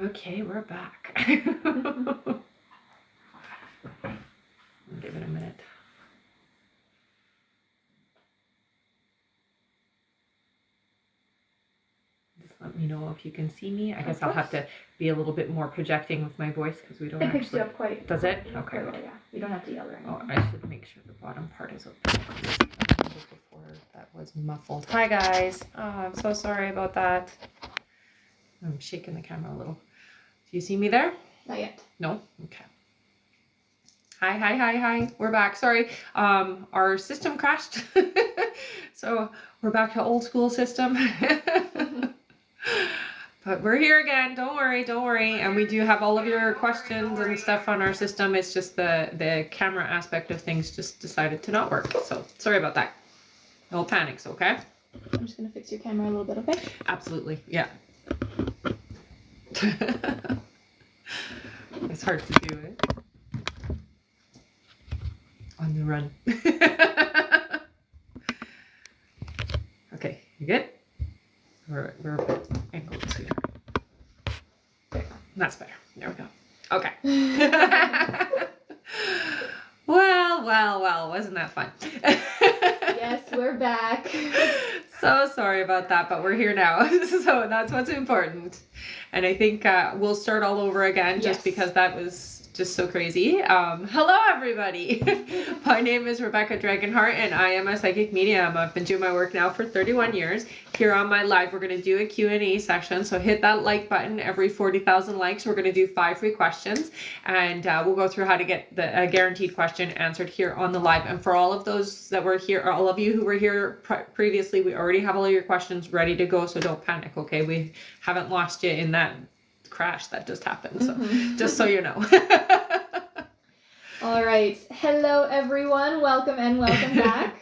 Okay, we're back. Give it a minute. Just let me know if you can see me. I guess I'll have to be a little bit more projecting with my voice because we don't It picks actually... you up quite. Does it? Okay. Quite well, yeah. You don't have to yell or anything. Oh, I should make sure the bottom part is open. Before that was muffled. Hi guys. Oh, I'm so sorry about that. I'm shaking the camera a little. Do you see me there? Not yet. No? Okay. Hi. We're back. Sorry. Our system crashed. So we're back to old school system. But we're here again. Don't worry. And we do have all of your questions and stuff on our system. It's just the camera aspect of things just decided to not work. So sorry about that. No panics, okay? I'm just going to fix your camera a little bit, okay? Absolutely. Yeah. It's hard to do it on the run. Okay, you good? We're a bit angled here. That's better. There we go. Okay. Well, wasn't that fun? Yes, we're back. So sorry about that, but we're here now. So that's what's important. And I think we'll start all over again just because that was just so crazy. Hello, everybody. My name is Rebecca Dragonheart, and I am a psychic medium. I've been doing my work now for 31 years. Here on my live, we're going to do a Q&A section. So hit that like button. Every 40,000 likes, we're going to do 5 free questions. And we'll go through how to get a guaranteed question answered here on the live. And for all of those that were here, or all of you who were here previously, we already have all of your questions ready to go. So don't panic, okay? We haven't lost you in that crash that just happened. So just so you know. All right. Hello, everyone. Welcome back.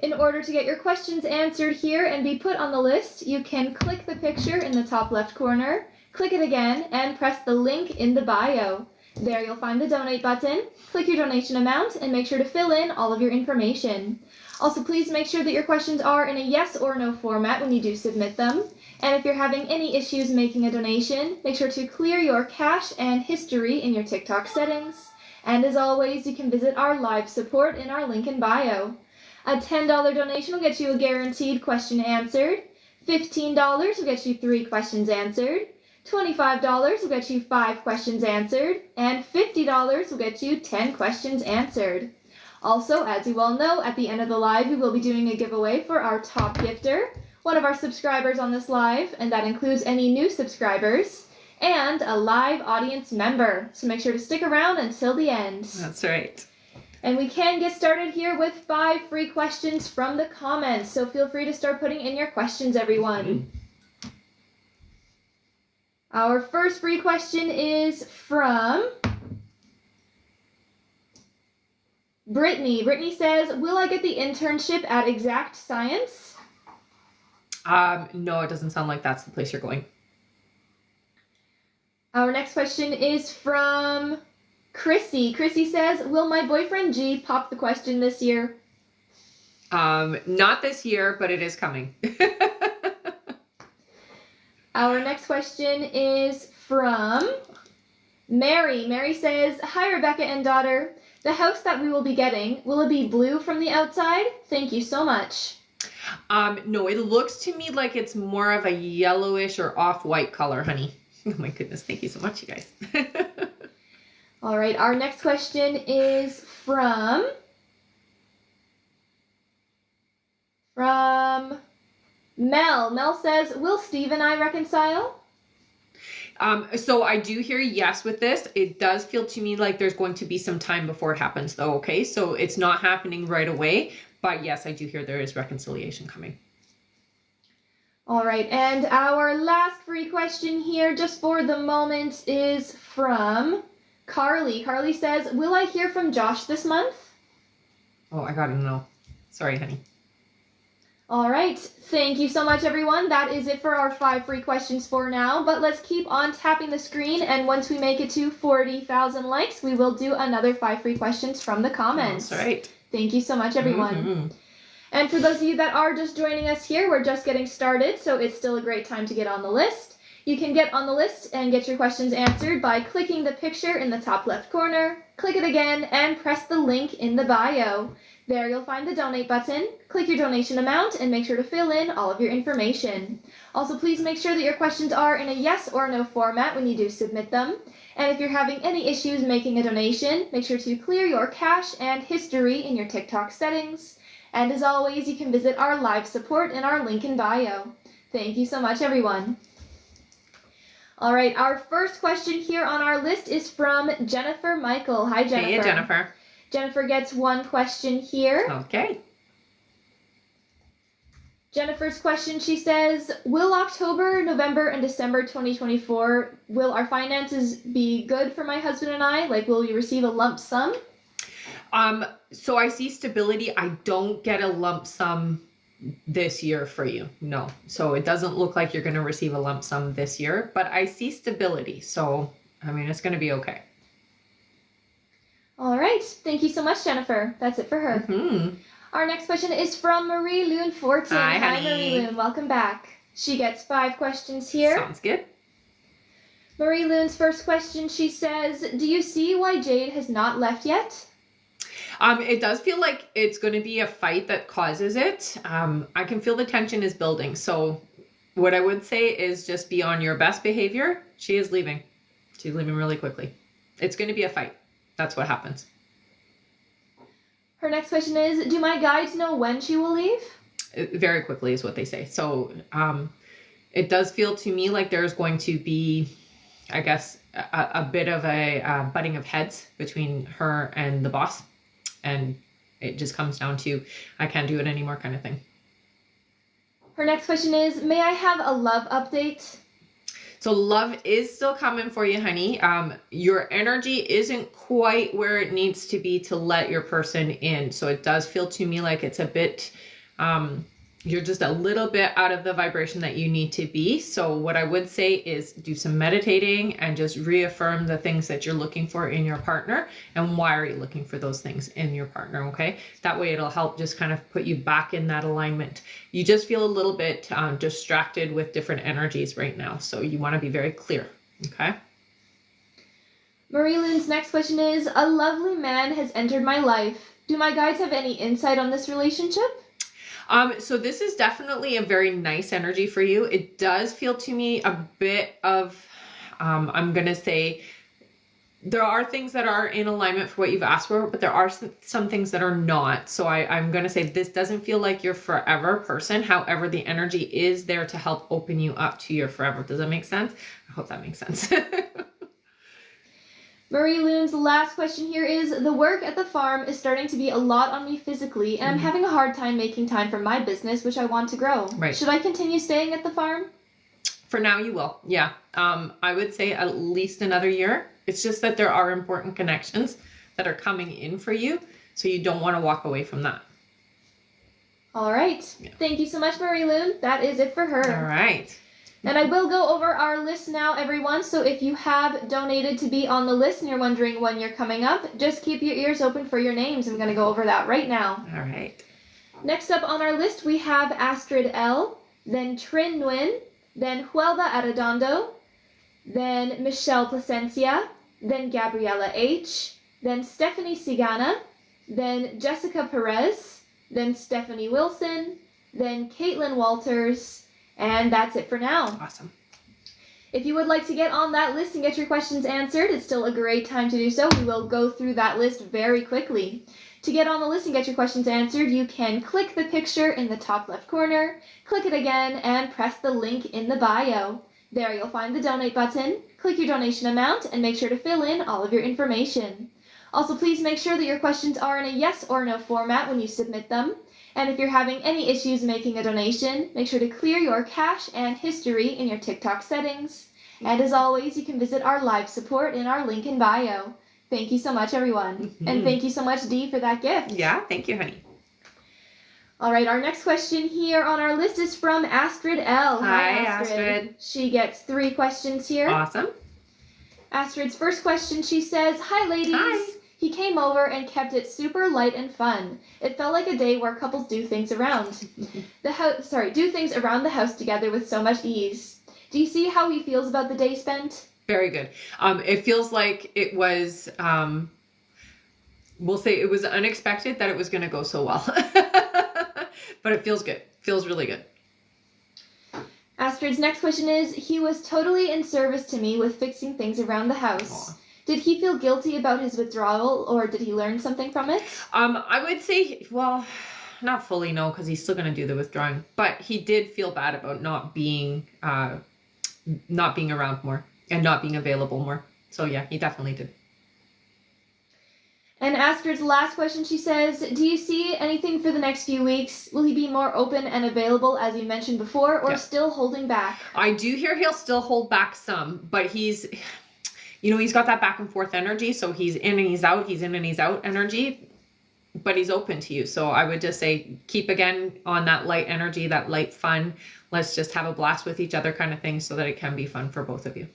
In order to get your questions answered here and be put on the list, you can click the picture in the top left corner, click it again, and press the link in the bio. There you'll find the donate button. Click your donation amount and make sure to fill in all of your information. Also, please make sure that your questions are in a yes or no format when you do submit them. And if you're having any issues making a donation, make sure to clear your cache and history in your TikTok settings. And as always, you can visit our live support in our link in bio. A $10 donation will get you a guaranteed question answered. $15 will get you 3 questions answered. $25 will get you 5 questions answered. And $50 will get you 10 questions answered. Also, as you all know, at the end of the live, we will be doing a giveaway for our top gifter, one of our subscribers on this live, and that includes any new subscribers, and a live audience member. So make sure to stick around until the end. That's right. And we can get started here with 5 free questions from the comments. So feel free to start putting in your questions, everyone. Our first free question is from Brittany. Brittany says, will I get the internship at Exact Science? No, it doesn't sound like that's the place you're going. Our next question is from Chrissy. Chrissy says, will my boyfriend G pop the question this year? Not this year, but it is coming. Our next question is from Mary. Mary says, hi, Rebecca and daughter. The house that we will be getting, will it be blue from the outside? Thank you so much. No, it looks to me like it's more of a yellowish or off-white color, honey. Oh my goodness, thank you so much, you guys. All right, our next question is from Mel. Mel says, will Steve and I reconcile? So I do hear yes with this. It does feel to me like there's going to be some time before it happens though, okay? So it's not happening right away, but yes, I do hear there is reconciliation coming. All right, and our last free question here, just for the moment, is from Carly. Carly says, will I hear from Josh this month? Oh, I gotta know. Sorry, honey. All right, thank you so much, everyone. That is it for our 5 free questions for now, but let's keep on tapping the screen, and once we make it to 40,000 likes, we will do another 5 free questions from the comments. That's right. Thank you so much, everyone. And for those of you that are just joining us here, we're just getting started, so it's still a great time to get on the list. You can get on the list and get your questions answered by clicking the picture in the top left corner, click it again, and press the link in the bio. There you'll find the donate button. Click your donation amount and make sure to fill in all of your information. Also, please make sure that your questions are in a yes or no format when you do submit them. And if you're having any issues making a donation, make sure to clear your cache and history in your TikTok settings. And as always, you can visit our live support in our link in bio. Thank you so much, everyone. All right, our first question here on our list is from Jennifer Michael. Hi, Jennifer. Hey, Jennifer. Jennifer gets one question here. Okay. Jennifer's question, she says, will October, November, and December 2024, will our finances be good for my husband and I? Like, will we receive a lump sum? So I see stability. I don't get a lump sum this year for you. No. So it doesn't look like you're going to receive a lump sum this year, but I see stability. So, I mean, it's going to be okay. All right. Thank you so much, Jennifer. That's it for her. Mm-hmm. Our next question is from Marie Loon 14. Hi, honey. Marie Loon. Welcome back. She gets 5 questions here. Sounds good. Marie Loon's first question, she says, do you see why Jade has not left yet? It does feel like it's going to be a fight that causes it. I can feel the tension is building. So what I would say is just be on your best behavior. She is leaving. She's leaving really quickly. It's going to be a fight. That's what happens. Her next question is, do my guides know when she will leave? Very quickly is what they say. So it does feel to me like there's going to be, I guess, a bit of a butting of heads between her and the boss. And it just comes down to, I can't do it anymore kind of thing. Her next question is, may I have a love update? So love is still coming for you, honey. Your energy isn't quite where it needs to be to let your person in. So it does feel to me like it's a bit, you're just a little bit out of the vibration that you need to be. So what I would say is do some meditating and just reaffirm the things that you're looking for in your partner and why are you looking for those things in your partner, okay? That way it'll help just kind of put you back in that alignment. You just feel a little bit distracted with different energies right now. So you want to be very clear, okay? Marie Loon's next question is, a lovely man has entered my life. Do my guides have any insight on this relationship? So this is definitely a very nice energy for you. It does feel to me a bit of, I'm going to say, there are things that are in alignment for what you've asked for, but there are some things that are not. So I'm going to say this doesn't feel like your forever person. However, the energy is there to help open you up to your forever. Does that make sense? I hope that makes sense. Marie Loon's last question here is, the work at the farm is starting to be a lot on me physically, and I'm having a hard time making time for my business, which I want to grow. Right. Should I continue staying at the farm? For now, you will. Yeah. I would say at least another year. It's just that there are important connections that are coming in for you, so you don't want to walk away from that. All right. Yeah. Thank you so much, Marie Loon. That is it for her. All right. And I will go over our list now, everyone. So if you have donated to be on the list and you're wondering when you're coming up, just keep your ears open for your names. I'm going to go over that right now. All right. Next up on our list, we have Astrid L., then Trin Nguyen, then Huelva Arredondo, then Michelle Placencia, then Gabriela H., then Stephanie Sigana, then Jessica Perez, then Stephanie Wilson, then Caitlin Walters, and that's it for now. Awesome. If you would like to get on that list and get your questions answered, it's still a great time to do so. We will go through that list very quickly. To get on the list and get your questions answered, you can click the picture in the top left corner, click it again, and press the link in the bio. There you'll find the donate button. Click your donation amount and make sure to fill in all of your information. Also, please make sure that your questions are in a yes or no format when you submit them. And if you're having any issues making a donation, make sure to clear your cache and history in your TikTok settings. And as always, you can visit our live support in our link in bio. Thank you so much, everyone. Mm-hmm. And thank you so much, Dee, for that gift. Yeah, thank you, honey. All right, our next question here on our list is from Astrid L. Hi, Astrid. She gets 3 questions here. Awesome. Astrid's first question, she says, hi, ladies. Hi. He came over and kept it super light and fun. It felt like a day where couples do things around do things around the house together with so much ease. Do you see how he feels about the day spent? Very good. It feels like it was, we'll say it was unexpected that it was going to go so well. But it feels good. Feels really good. Astrid's next question is, he was totally in service to me with fixing things around the house. Aww. Did he feel guilty about his withdrawal, or did he learn something from it? I would say, well, not fully, no, because he's still going to do the withdrawing. But he did feel bad about not being around more and not being available more. So yeah, he definitely did. And Astrid's last question, she says, do you see anything for the next few weeks? Will he be more open and available, as you mentioned before, or still holding back? I do hear he'll still hold back some, but he's got that back and forth energy. So he's in and he's out, energy, but he's open to you. So I would just say, keep again on that light energy, that light fun. Let's just have a blast with each other kind of thing so that it can be fun for both of you.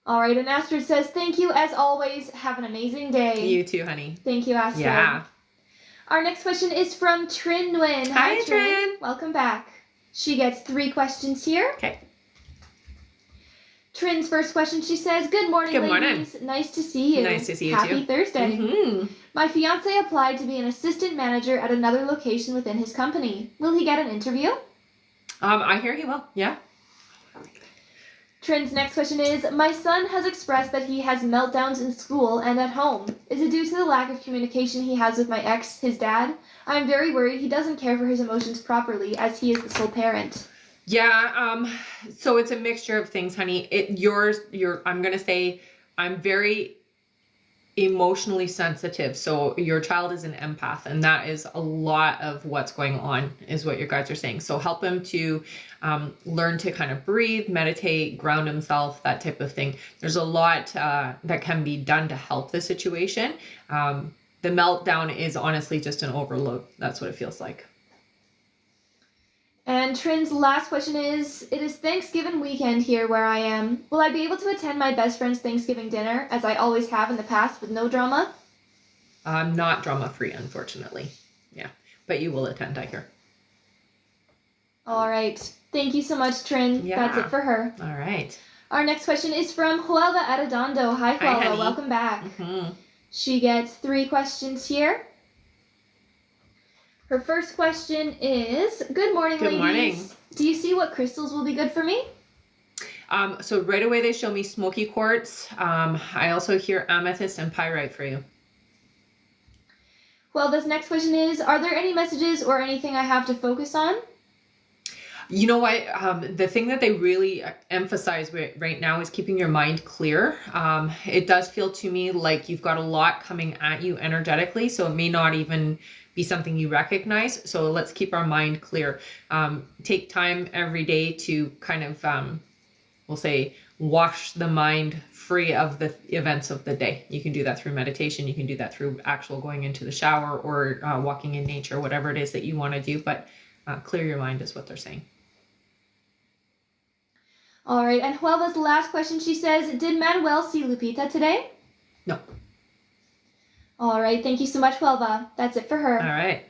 All right, and Astrid says, thank you as always. Have an amazing day. You too, honey. Thank you, Astrid. Yeah. Our next question is from Trin Nguyen. Hi, Trin. Welcome back. She gets 3 questions here. Okay. Trin's first question, she says, good morning, Good ladies. morning. Nice to see you. Nice to see you Happy too. Happy Thursday. Mm-hmm. My fiancé applied to be an assistant manager at another location within his company. Will he get an interview? I hear he will. Yeah. Trin's next question is, my son has expressed that he has meltdowns in school and at home. Is it due to the lack of communication he has with my ex, his dad? I am very worried he doesn't care for his emotions properly, as he is the sole parent. Yeah, so it's a mixture of things, honey. I'm going to say I'm very emotionally sensitive. So your child is an empath, and that is a lot of what's going on, is what your guides are saying. So help him to learn to kind of breathe, meditate, ground himself, that type of thing. There's a lot that can be done to help the situation. The meltdown is honestly just an overload. That's what it feels like. And Trin's last question is, it is Thanksgiving weekend here where I am. Will I be able to attend my best friend's Thanksgiving dinner, as I always have in the past, with no drama? Not drama-free, unfortunately. Yeah, but you will attend, I hear. All right. Thank you so much, Trin. Yeah. That's it for her. All right. Our next question is from Huelva Arredondo. Hi, Huelva. Hi, Welcome back. Mm-hmm. She gets 3 questions here. Her first question is, good morning, ladies. Good morning. Do you see what crystals will be good for me? So right away they show me smoky quartz. I also hear amethyst and pyrite for you. Well, this next question is, are there any messages or anything I have to focus on? You know what? The thing that they really emphasize right now is keeping your mind clear. It does feel to me like you've got a lot coming at you energetically, so it may not even be something you recognize. So let's keep our mind clear. Take time every day to kind of, we'll say, wash the mind free of the events of the day. You can do that through meditation. You can do that through actual going into the shower or walking in nature, whatever it is that you want to do. But clear your mind is what they're saying. All right. And Huelva's last question, she says, did Manuel see Lupita today? No. All right. Thank you so much, Huelva. That's it for her. All right.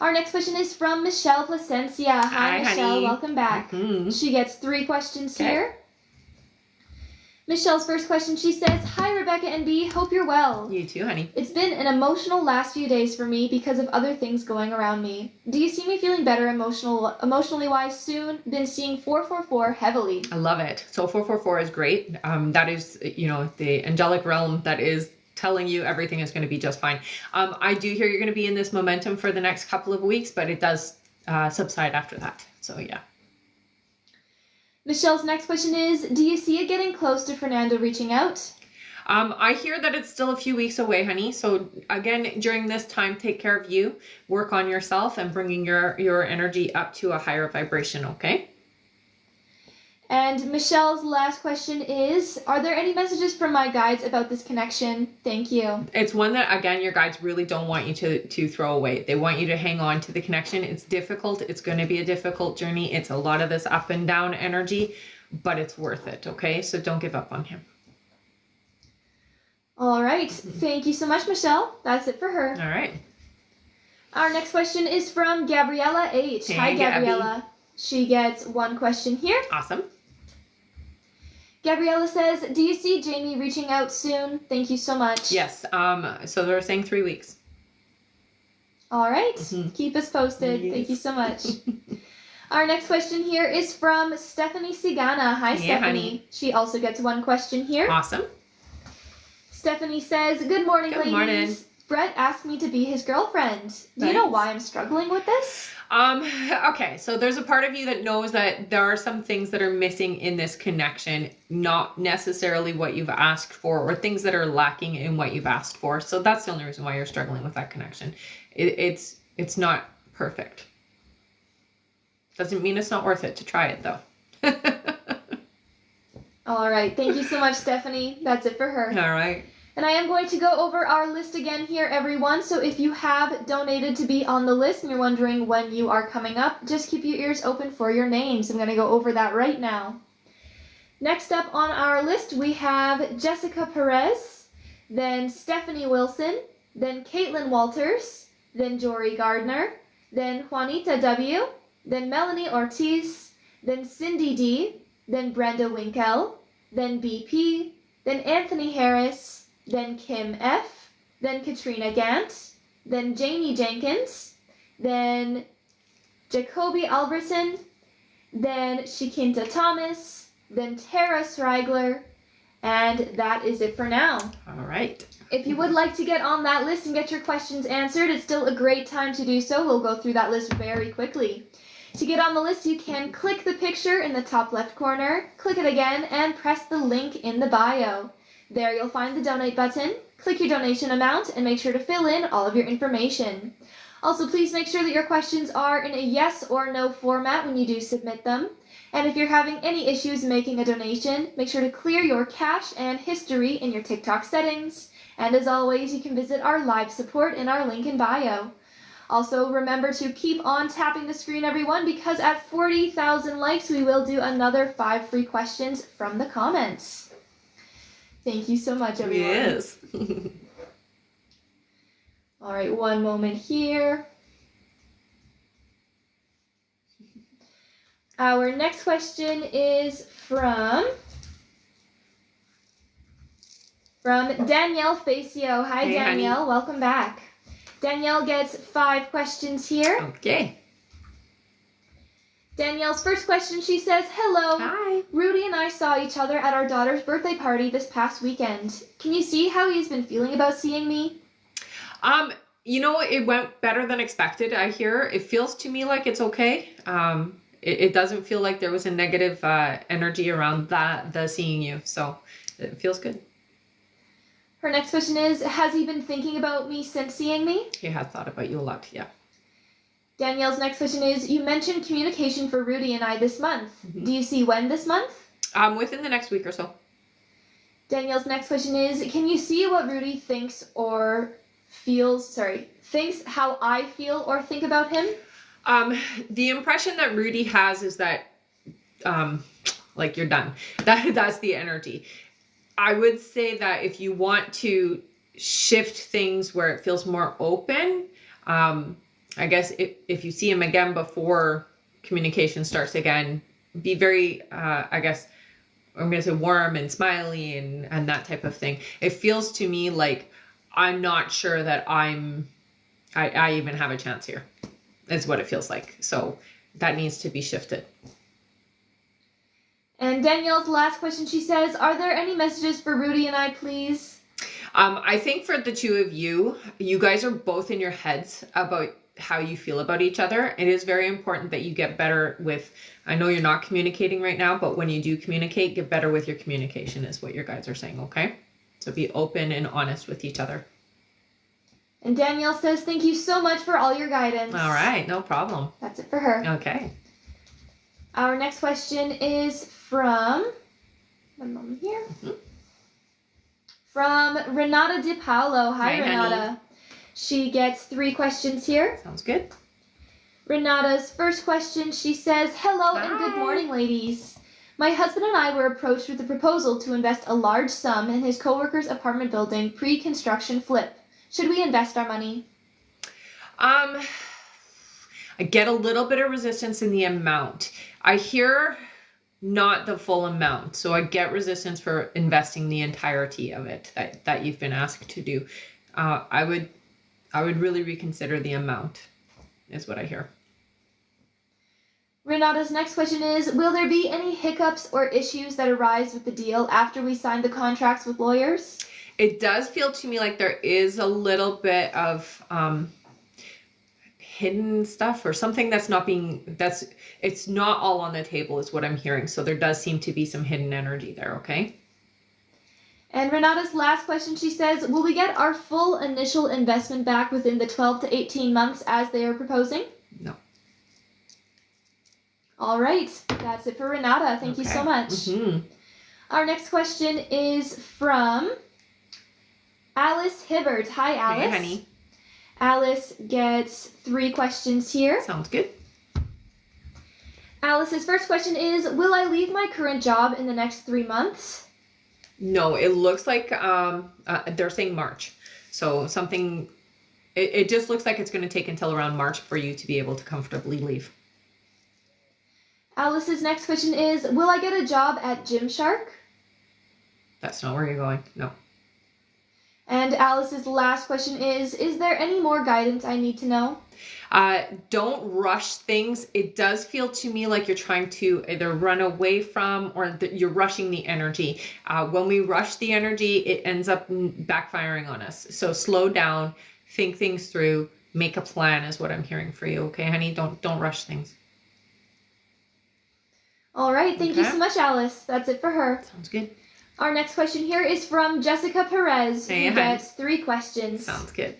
Our next question is from Michelle Placencia. Hi, Michelle. Honey. Welcome back. Mm-hmm. She gets 3 questions here. Michelle's first question, she says, hi, Rebecca and B. Hope you're well. You too, honey. It's been an emotional last few days for me because of other things going around me. Do you see me feeling better emotionally wise soon? Been seeing 444 heavily. I love it. So 444 is great. That is, the angelic realm that is telling you everything is going to be just fine. I do hear you're going to be in this momentum for the next couple of weeks, but it does subside after that. So yeah. Michelle's next question is, do you see it getting close to Fernando reaching out? I hear that it's still a few weeks away, honey. So again, during this time, take care of you, work on yourself, and bringing your energy up to a higher vibration, okay? And Michelle's last question is, are there any messages from my guides about this connection? Thank you. It's one that, again, your guides really don't want you to throw away. They want you to hang on to the connection. It's difficult. It's going to be a difficult journey. It's a lot of this up and down energy, but it's worth it, okay? So don't give up on him. All right. Thank you so much, Michelle. That's it for her. All right. Our next question is from Gabriella H. Hey, Hi, Gabriella. She gets 1 question here. Awesome. Gabriella says, do you see Jamie reaching out soon? Thank you so much. Yes. So they're saying 3 weeks. All right. Keep us posted. Yes. Thank you so much. Our next question here is from Stephanie Sigana. Hi, Stephanie. Honey. She also gets 1 question here. Awesome. Stephanie says, good morning, Good ladies. morning. Brett asked me to be his girlfriend. Do you know why I'm struggling with this? Okay, so there's a part of you that knows that there are some things that are missing in this connection, not necessarily what you've asked for, or things that are lacking in what you've asked for. So that's the only reason why you're struggling with that connection. It's not perfect. Doesn't mean it's not worth it to try it though. All right. Thank you so much, Stephanie. That's it for her. All right. And I am going to go over our list again here, everyone. So if you have donated to be on the list and you're wondering when you are coming up, just keep your ears open for your names. I'm going to go over that right now. Next up on our list, we have Jessica Perez, then Stephanie Wilson, then Caitlin Walters, then Jory Gardner, then Juanita W., then Melanie Ortiz, then Cindy D., then Brenda Winkle, then BP, then Anthony Harris, then Kim F., then Katrina Gant, then Jamie Jenkins, then Jacoby Alberson, then Shikinta Thomas, then Tara Srigler, and that is it for now. All right. If you would like to get on that list and get your questions answered, it's still a great time to do so. We'll go through that list very quickly. To get on the list, you can click the picture in the top left corner, click it again, and press the link in the bio. There you'll find the donate button. Click your donation amount and make sure to fill in all of your information. Also, please make sure that your questions are in a yes or no format when you do submit them. And if you're having any issues making a donation, make sure to clear your cache and history in your TikTok settings. And as always, you can visit our live support in our link in bio. Also, remember to keep on tapping the screen, everyone, because at 40,000 likes, we will do another 5 free questions from the comments. Thank you so much, everyone. Yes. All right, one moment here. Our next question is from Danielle Facio. Hi, hey, Danielle. Honey. Welcome back. Danielle gets 5 questions here. Okay. Danielle's first question, she says, hello. Hi. Rudy and I saw each other at our daughter's birthday party this past weekend. Can you see how he's been feeling about seeing me? You know, it went better than expected, I hear. It feels to me like it's okay. It doesn't feel like there was a negative energy around the seeing you. So it feels good. Her next question is, has he been thinking about me since seeing me? He has thought about you a lot, yeah. Danielle's next question is, you mentioned communication for Rudy and I this month. Do you see when this month? Within the next week or so. Danielle's next question is, can you see what Rudy thinks how I feel or think about him? The impression that Rudy has is that, like, you're done. That's the energy. I would say that if you want to shift things where it feels more open, I guess if you see him again before communication starts again, be very, I guess, I'm going to say warm and smiley and that type of thing. It feels to me like I'm not sure that I even have a chance here, is what it feels like. So that needs to be shifted. And Danielle's last question, she says, are there any messages for Rudy and I, please? I think for the two of you, you guys are both in your heads about how you feel about each other. It is very important that you get better with, I know you're not communicating right now, but when you do communicate, get better with your communication is what your guys are saying, okay? So be open and honest with each other. And Danielle says, thank you so much for all your guidance. All right, no problem. That's it for her. Okay. Our next question is from, one moment here, from Renata Di Paolo. Hi, Renata. Honey. She gets 3 questions here. Sounds good. Renata's first question, she says, hello and good morning, ladies. My husband and I were approached with a proposal to invest a large sum in his coworker's apartment building pre-construction flip. Should we invest our money? I get a little bit of resistance in the amount. I hear not the full amount. So I get resistance for investing the entirety of it that you've been asked to do. I would really reconsider the amount, is what I hear. Renata's next question is, will there be any hiccups or issues that arise with the deal after we sign the contracts with lawyers? It does feel to me like there is a little bit of hidden stuff or something it's not all on the table is what I'm hearing. So there does seem to be some hidden energy there, okay? And Renata's last question, she says, will we get our full initial investment back within the 12 to 18 months as they are proposing? No. All right, that's it for Renata. Thank you so much. Mm-hmm. Our next question is from Alice Hibbert. Hi, Alice. Hey, honey. Alice gets 3 questions here. Sounds good. Alice's first question is, will I leave my current job in the next 3 months? No, it looks like they're saying March. So it just looks like it's going to take until around March for you to be able to comfortably leave. Alice's next question is, will I get a job at Gymshark? That's not where you're going. No. And Alice's last question is there any more guidance I need to know? Don't rush things. It does feel to me like you're trying to either run away from or you're rushing the energy. When we rush the energy, it ends up backfiring on us. So slow down, think things through, make a plan is what I'm hearing for you. Okay, honey? Don't rush things. All right. Thank you so much, Alice. That's it for her. Sounds good. Our next question here is from Jessica Perez, who gets 3 questions. Sounds good.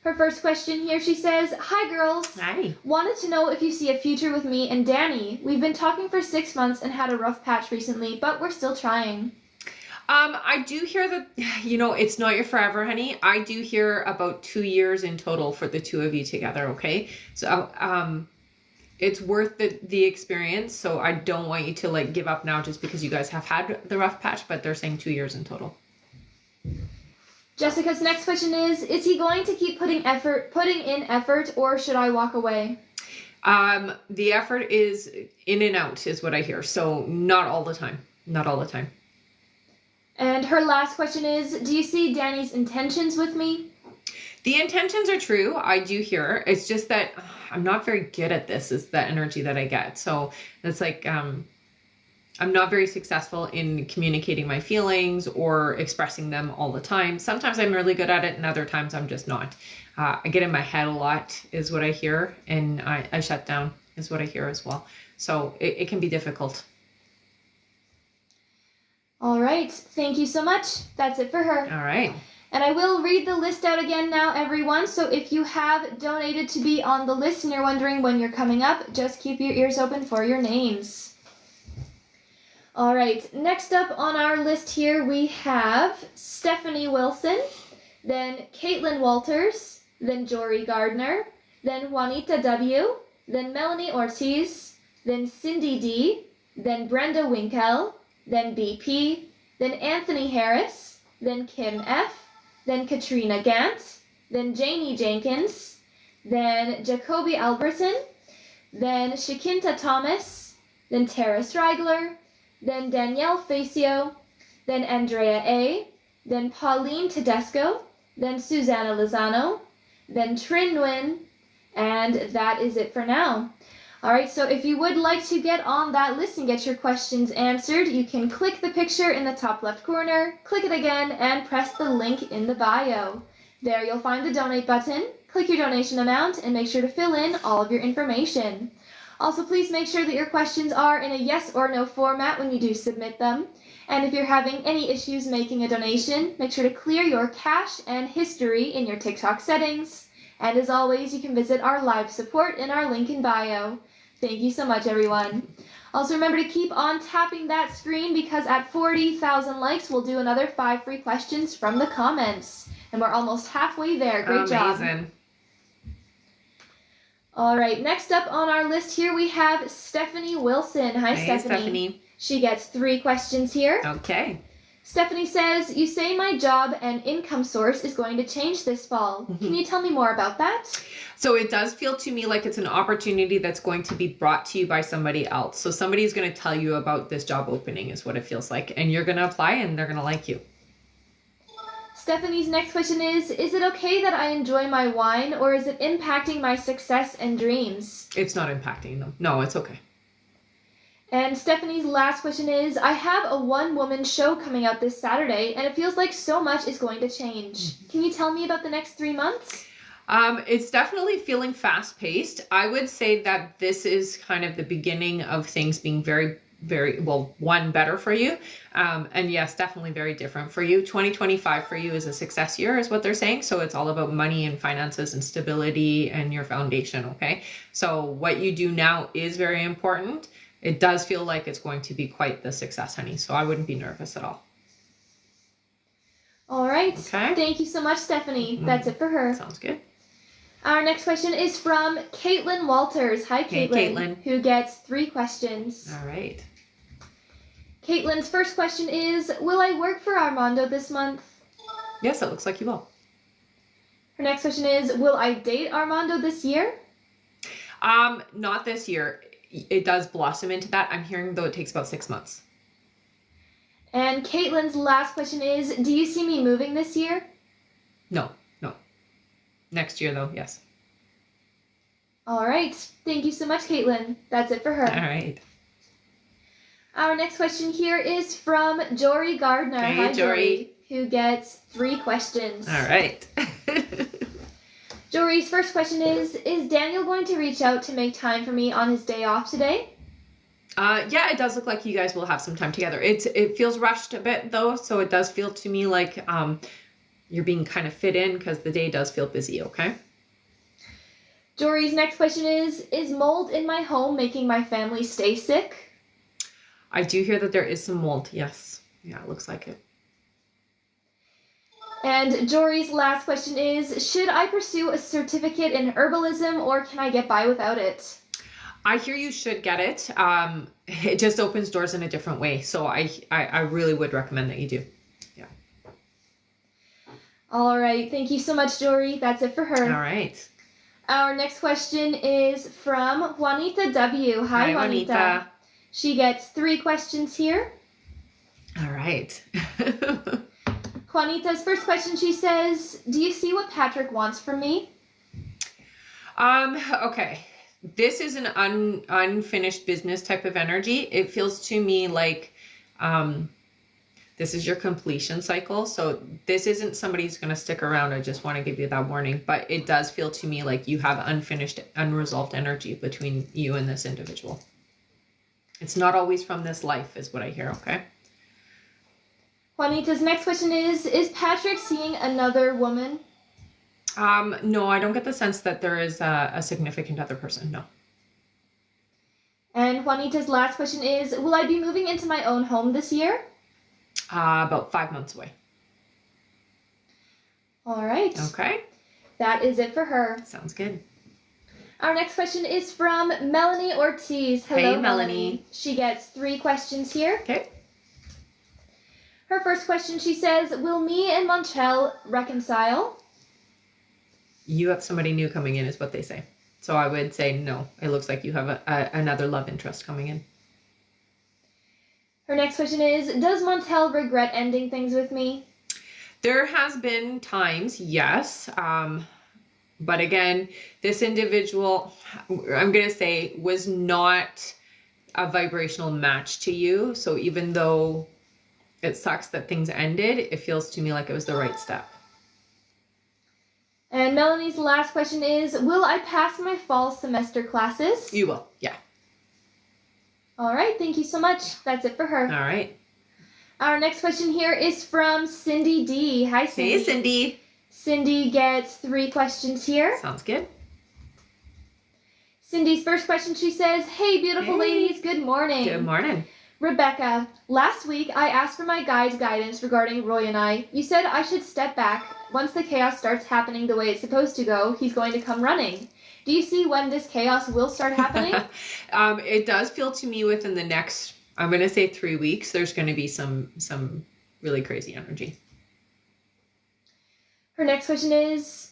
Her first question here, she says, hi, girls. Hi. Wanted to know if you see a future with me and Danny. We've been talking for 6 months and had a rough patch recently, but we're still trying. I do hear that, it's not your forever, honey. I do hear about 2 years in total for the 2 of you together, okay? So, it's worth the experience, so I don't want you to give up now just because you guys have had the rough patch, but they're saying 2 years in total. Jessica's next question is he going to keep putting in effort, or should I walk away? The effort is in and out is what I hear, so not all the time. Not all the time. And her last question is, do you see Danny's intentions with me? The intentions are true. I do hear. It's just that I'm not very good at this, is the energy that I get. So it's like I'm not very successful in communicating my feelings or expressing them all the time. Sometimes I'm really good at it, and other times I'm just not. I get in my head a lot is what I hear, and I shut down is what I hear as well. So it can be difficult. All right. Thank you so much. That's it for her. All right. And I will read the list out again now, everyone. So if you have donated to be on the list and you're wondering when you're coming up, just keep your ears open for your names. All right. Next up on our list here, we have Stephanie Wilson, then Caitlin Walters, then Jory Gardner, then Juanita W., then Melanie Ortiz, then Cindy D., then Brenda Winkel, then BP, then Anthony Harris, then Kim F., then Katrina Gant, then Janie Jenkins, then Jacoby Alberton, then Shakinta Thomas, then Tara Strigler, then Danielle Facio, then Andrea A., then Pauline Tedesco, then Susanna Lozano, then Trin Nguyen, and that is it for now. All right, so if you would like to get on that list and get your questions answered, you can click the picture in the top left corner, click it again, and press the link in the bio. There you'll find the donate button, click your donation amount, and make sure to fill in all of your information. Also, please make sure that your questions are in a yes or no format when you do submit them. And if you're having any issues making a donation, make sure to clear your cache and history in your TikTok settings. And as always, you can visit our live support in our link in bio. Thank you so much, everyone. Also, remember to keep on tapping that screen because at 40,000 likes, we'll do another 5 free questions from the comments. And we're almost halfway there. Great job. Amazing. All right, next up on our list here, we have Stephanie Wilson. Hi, Hey, Stephanie. Stephanie. She gets 3 questions here. Okay. Stephanie says, you say my job and income source is going to change this fall. Can you tell me more about that? So it does feel to me like it's an opportunity that's going to be brought to you by somebody else. So somebody's going to tell you about this job opening is what it feels like. And you're going to apply and they're going to like you. Stephanie's next question is it okay that I enjoy my wine or is it impacting my success and dreams? It's not impacting them. No, it's okay. And Stephanie's last question is, I have a one-woman show coming out this Saturday, and it feels like so much is going to change. Can you tell me about the next 3 months? It's definitely feeling fast-paced. I would say that this is kind of the beginning of things being very, very, well, one, better for you. And yes, definitely very different for you. 2025 for you is a success year is what they're saying. So it's all about money and finances and stability and your foundation, okay? So what you do now is very important. It does feel like it's going to be quite the success, honey. So I wouldn't be nervous at all. All right. Okay. Thank you so much, Stephanie. That's it for her. Sounds good. Our next question is from Caitlin Walters. Hi, Caitlin. Hey, Caitlin. Who gets 3 questions. All right. Caitlin's first question is, will I work for Armando this month? Yes, it looks like you will. Her next question is, will I date Armando this year? Not this year. It does blossom into that. I'm hearing, though, it takes about 6 months. And Caitlin's last question is, do you see me moving this year? No. Next year, though, yes. All right. Thank you so much, Caitlin. That's it for her. All right. Our next question here is from Jory Gardner. Hey, Hi, Jory. Who gets 3 questions. All right. Jory's first question is Daniel going to reach out to make time for me on his day off today? Yeah, it does look like you guys will have some time together. It feels rushed a bit, though, so it does feel to me like you're being kind of fit in because the day does feel busy, okay? Jory's next question is mold in my home making my family stay sick? I do hear that there is some mold, yes. Yeah, it looks like it. And Jory's last question is, should I pursue a certificate in herbalism or can I get by without it? I hear you should get it. It just opens doors in a different way. So I really would recommend that you do. Yeah. All right. Thank you so much, Jory. That's it for her. All right. Our next question is from Juanita W. Hi, Juanita. She gets 3 questions here. All right. Juanita's first question, she says, do you see what Patrick wants from me? Okay. This is an unfinished business type of energy. It feels to me like this is your completion cycle. So this isn't somebody who's going to stick around. I just want to give you that warning. But it does feel to me like you have unfinished, unresolved energy between you and this individual. It's not always from this life is what I hear, okay? Juanita's next question is Patrick seeing another woman? No, I don't get the sense that there is a significant other person, no. And Juanita's last question is, will I be moving into my own home this year? About 5 months away. All right. Okay. That is it for her. Sounds good. Our next question is from Melanie Ortiz. Hello, Hey, Melanie. She gets 3 questions here. Okay. Her first question, she says, will me and Montel reconcile? You have somebody new coming in is what they say. So I would say no. It looks like you have another love interest coming in. Her next question is, does Montel regret ending things with me? There has been times, yes. But again, this individual, I'm going to say, was not a vibrational match to you. So even though it sucks that things ended, it feels to me like it was the right step. And Melanie's last question is, will I pass my fall semester classes? You will, yeah. All right, thank you so much. That's it for her. All right. Our next question here is from Cindy D. Hi, Cindy. Hey, Cindy. Cindy gets 3 questions here. Sounds good. Cindy's first question, she says, hey, beautiful ladies, good morning. Good morning. Rebecca, last week I asked for my guide's guidance regarding Roy and I. You said I should step back. Once the chaos starts happening the way it's supposed to go, he's going to come running. Do you see when this chaos will start happening? It does feel to me within the next, I'm going to say 3 weeks, there's going to be some really crazy energy. Her next question is,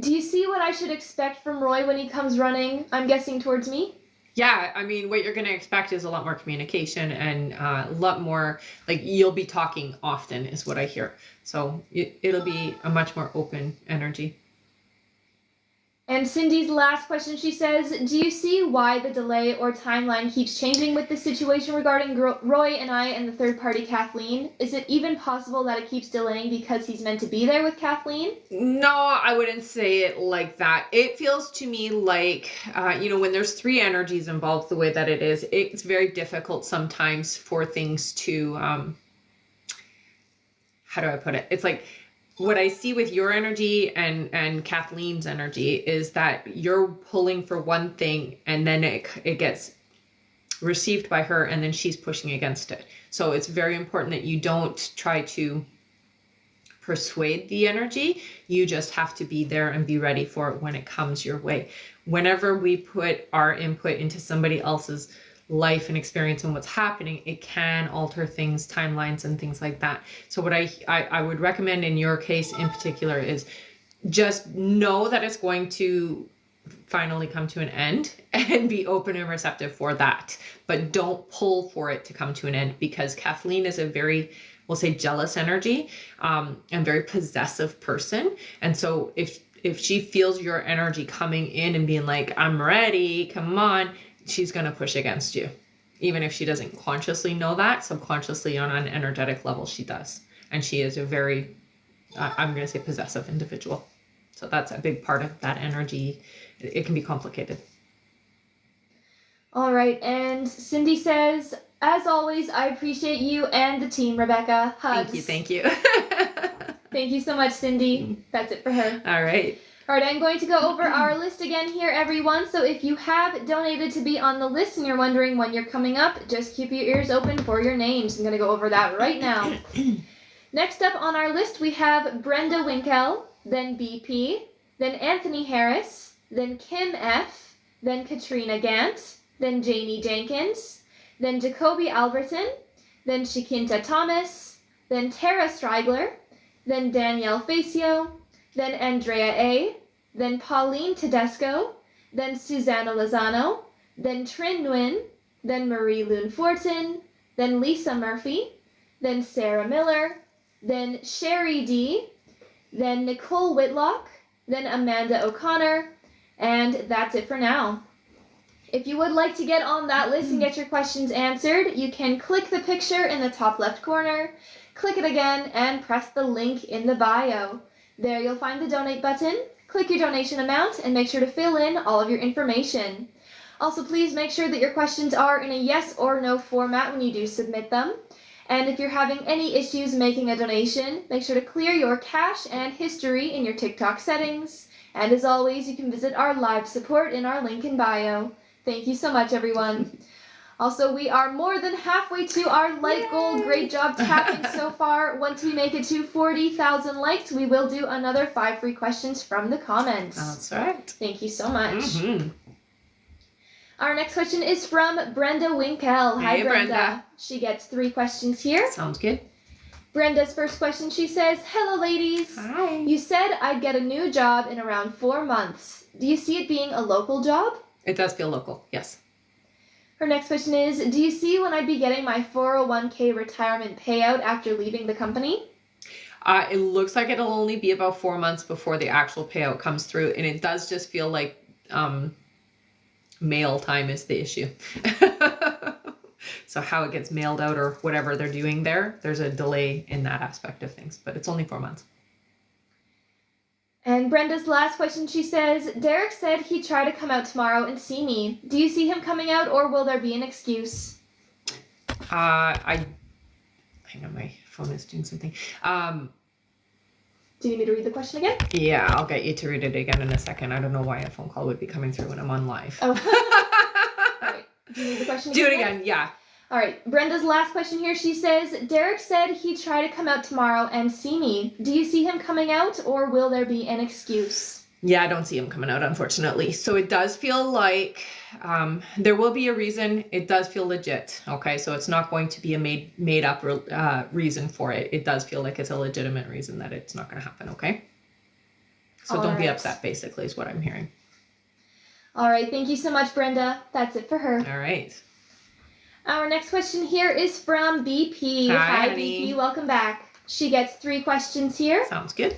do you see what I should expect from Roy when he comes running, I'm guessing towards me? Yeah, I mean, what you're going to expect is a lot more communication and a lot more, like, you'll be talking often is what I hear. So it'll be a much more open energy. And Cindy's last question, she says, do you see why the delay or timeline keeps changing with the situation regarding Roy and I and the third party Kathleen? Is it even possible that it keeps delaying because he's meant to be there with Kathleen? No, I wouldn't say it like that. It feels to me like, when there's three energies involved the way that it is, it's very difficult sometimes for things to, how do I put it? It's like, what I see with your energy and Kathleen's energy is that you're pulling for one thing and then it gets received by her and then she's pushing against it. So it's very important that you don't try to persuade the energy. You just have to be there and be ready for it when it comes your way. Whenever we put our input into somebody else's life and experience and what's happening, it can alter things, timelines and things like that. So what I would recommend in your case in particular is just know that it's going to finally come to an end and be open and receptive for that. But don't pull for it to come to an end, because Kathleen is a very, we'll say, jealous energy and very possessive person. And so if she feels your energy coming in and being like, I'm ready, come on, she's going to push against you. Even if she doesn't consciously know that, subconsciously on an energetic level, she does. And she is a very, I'm going to say, possessive individual. So that's a big part of that energy. It can be complicated. All right. And Cindy says, as always, I appreciate you and the team, Rebecca. Hugs. Thank you. Thank you so much, Cindy. That's it for her. All right. All right, I'm going to go over our list again here, everyone. So if you have donated to be on the list and you're wondering when you're coming up, just keep your ears open for your names. I'm going to go over that right now. Next up on our list, we have Brenda Winkel, then BP, then Anthony Harris, then Kim F., then Katrina Gant, then Janie Jenkins, then Jacoby Alberton, then Shakinta Thomas, then Tara Strigler, then Danielle Facio, then Andrea A., then Pauline Tedesco, then Susanna Lozano, then Trin Nguyen, then Marie Lune Fortin, then Lisa Murphy, then Sarah Miller, then Sherry D., then Nicole Whitlock, then Amanda O'Connor, and that's it for now. If you would like to get on that list and get your questions answered, you can click the picture in the top left corner, click it again, and press the link in the bio. There you'll find the donate button. Click your donation amount and make sure to fill in all of your information. Also, please make sure that your questions are in a yes or no format when you do submit them. And if you're having any issues making a donation, make sure to clear your cache and history in your TikTok settings. And as always, you can visit our live support in our link in bio. Thank you so much, everyone. Also, we are more than halfway to our like goal. Great job tapping so far. Once we make it to 40,000 likes, we will do another 5 free questions from the comments. That's right. Thank you so much. Mm-hmm. Our next question is from Brenda Winkel. Hi, Hey, Brenda. She gets 3 questions here. Sounds good. Brenda's first question, she says, hello, ladies. Hi. You said I'd get a new job in around 4 months. Do you see it being a local job? It does feel local, yes. Her next question is, do you see when I'd be getting my 401k retirement payout after leaving the company? It looks like it'll only be about 4 months before the actual payout comes through, and it does just feel like mail time is the issue. So how it gets mailed out or whatever they're doing there's a delay in that aspect of things, but it's only 4 months. And Brenda's last question, she says, Derek said he'd try to come out tomorrow and see me. Do you see him coming out, or will there be an excuse? Hang on, my phone is doing something. Do you need me to read the question again? Yeah, I'll get you to read it again in a second. I don't know why a phone call would be coming through when I'm on live. Oh. All right. Do you need the question again? Do it again, yeah. All right. Brenda's last question here, she says, Derek said he'd try to come out tomorrow and see me. Do you see him coming out, or will there be an excuse? Yeah, I don't see him coming out, unfortunately. So it does feel like there will be a reason. It does feel legit. Okay, so it's not going to be a made up reason for it. It does feel like it's a legitimate reason that it's not going to happen. Okay, so don't be upset. Basically, is what I'm hearing. All right, thank you so much, Brenda. That's it for her. All right. Our next question here is from BP. Hi, BP. Welcome back. She gets 3 questions here. Sounds good.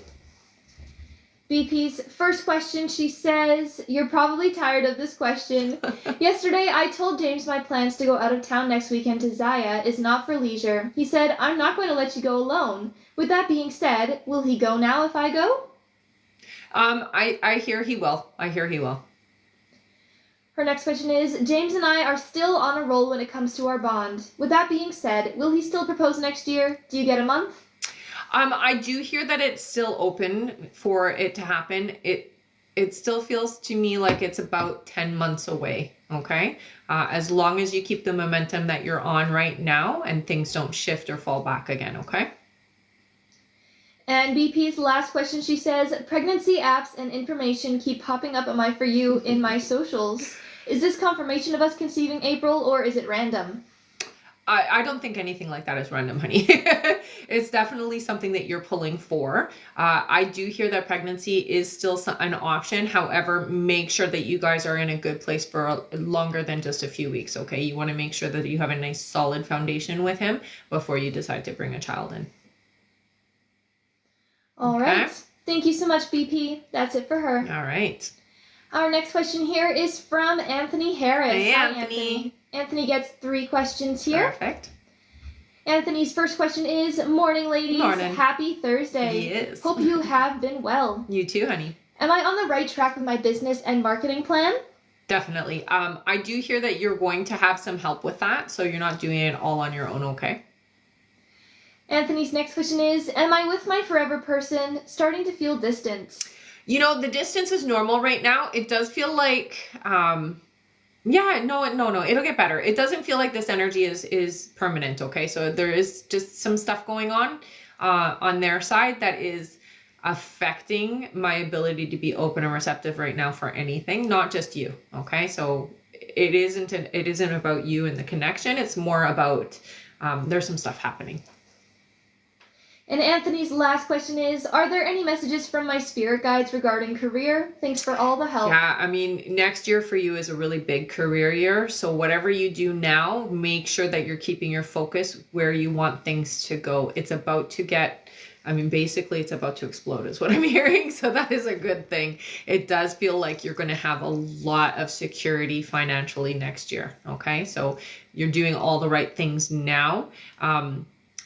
BP's first question, she says, you're probably tired of this question. Yesterday, I told James my plans to go out of town next weekend to Zaya is not for leisure. He said, I'm not going to let you go alone. With that being said, will he go now if I go? I hear he will. I hear he will. Her next question is, James and I are still on a roll when it comes to our bond. With that being said, will he still propose next year? Do you get a month? I do hear that it's still open for it to happen. It still feels to me like it's about 10 months away, okay? As long as you keep the momentum that you're on right now and things don't shift or fall back again, okay? And BP's last question, she says, pregnancy apps and information keep popping up on my For You in my socials. Is this confirmation of us conceiving April or is it random? I don't think anything like that is random, honey. It's definitely something that you're pulling for. I do hear that pregnancy is still an option. However, make sure that you guys are in a good place for longer than just a few weeks, okay? You want to make sure that you have a nice solid foundation with him before you decide to bring a child in. All right. Thank you so much, BP. That's it for her. All right. Our next question here is from Anthony Harris. Hey, Hi, Anthony. Anthony gets 3 questions here. Perfect. Anthony's first question is, morning, ladies. Morning. Happy Thursday. Yes. Hope you have been well. You too, honey. Am I on the right track with my business and marketing plan? Definitely. I do hear that you're going to have some help with that, so you're not doing it all on your own, okay? Anthony's next question is, am I with my forever person starting to feel distance? You know, the distance is normal right now. It does feel like, no, it'll get better. It doesn't feel like this energy is permanent, okay? So there is just some stuff going on their side that is affecting my ability to be open and receptive right now for anything, not just you, okay? So it isn't about you and the connection. It's more about, there's some stuff happening. And Anthony's last question is, are there any messages from my spirit guides regarding career? Thanks for all the help. Yeah, I mean, next year for you is a really big career year. So whatever you do now, make sure that you're keeping your focus where you want things to go. It's about to get, basically it's about to explode is what I'm hearing. So that is a good thing. It does feel like you're going to have a lot of security financially next year. Okay, so you're doing all the right things now.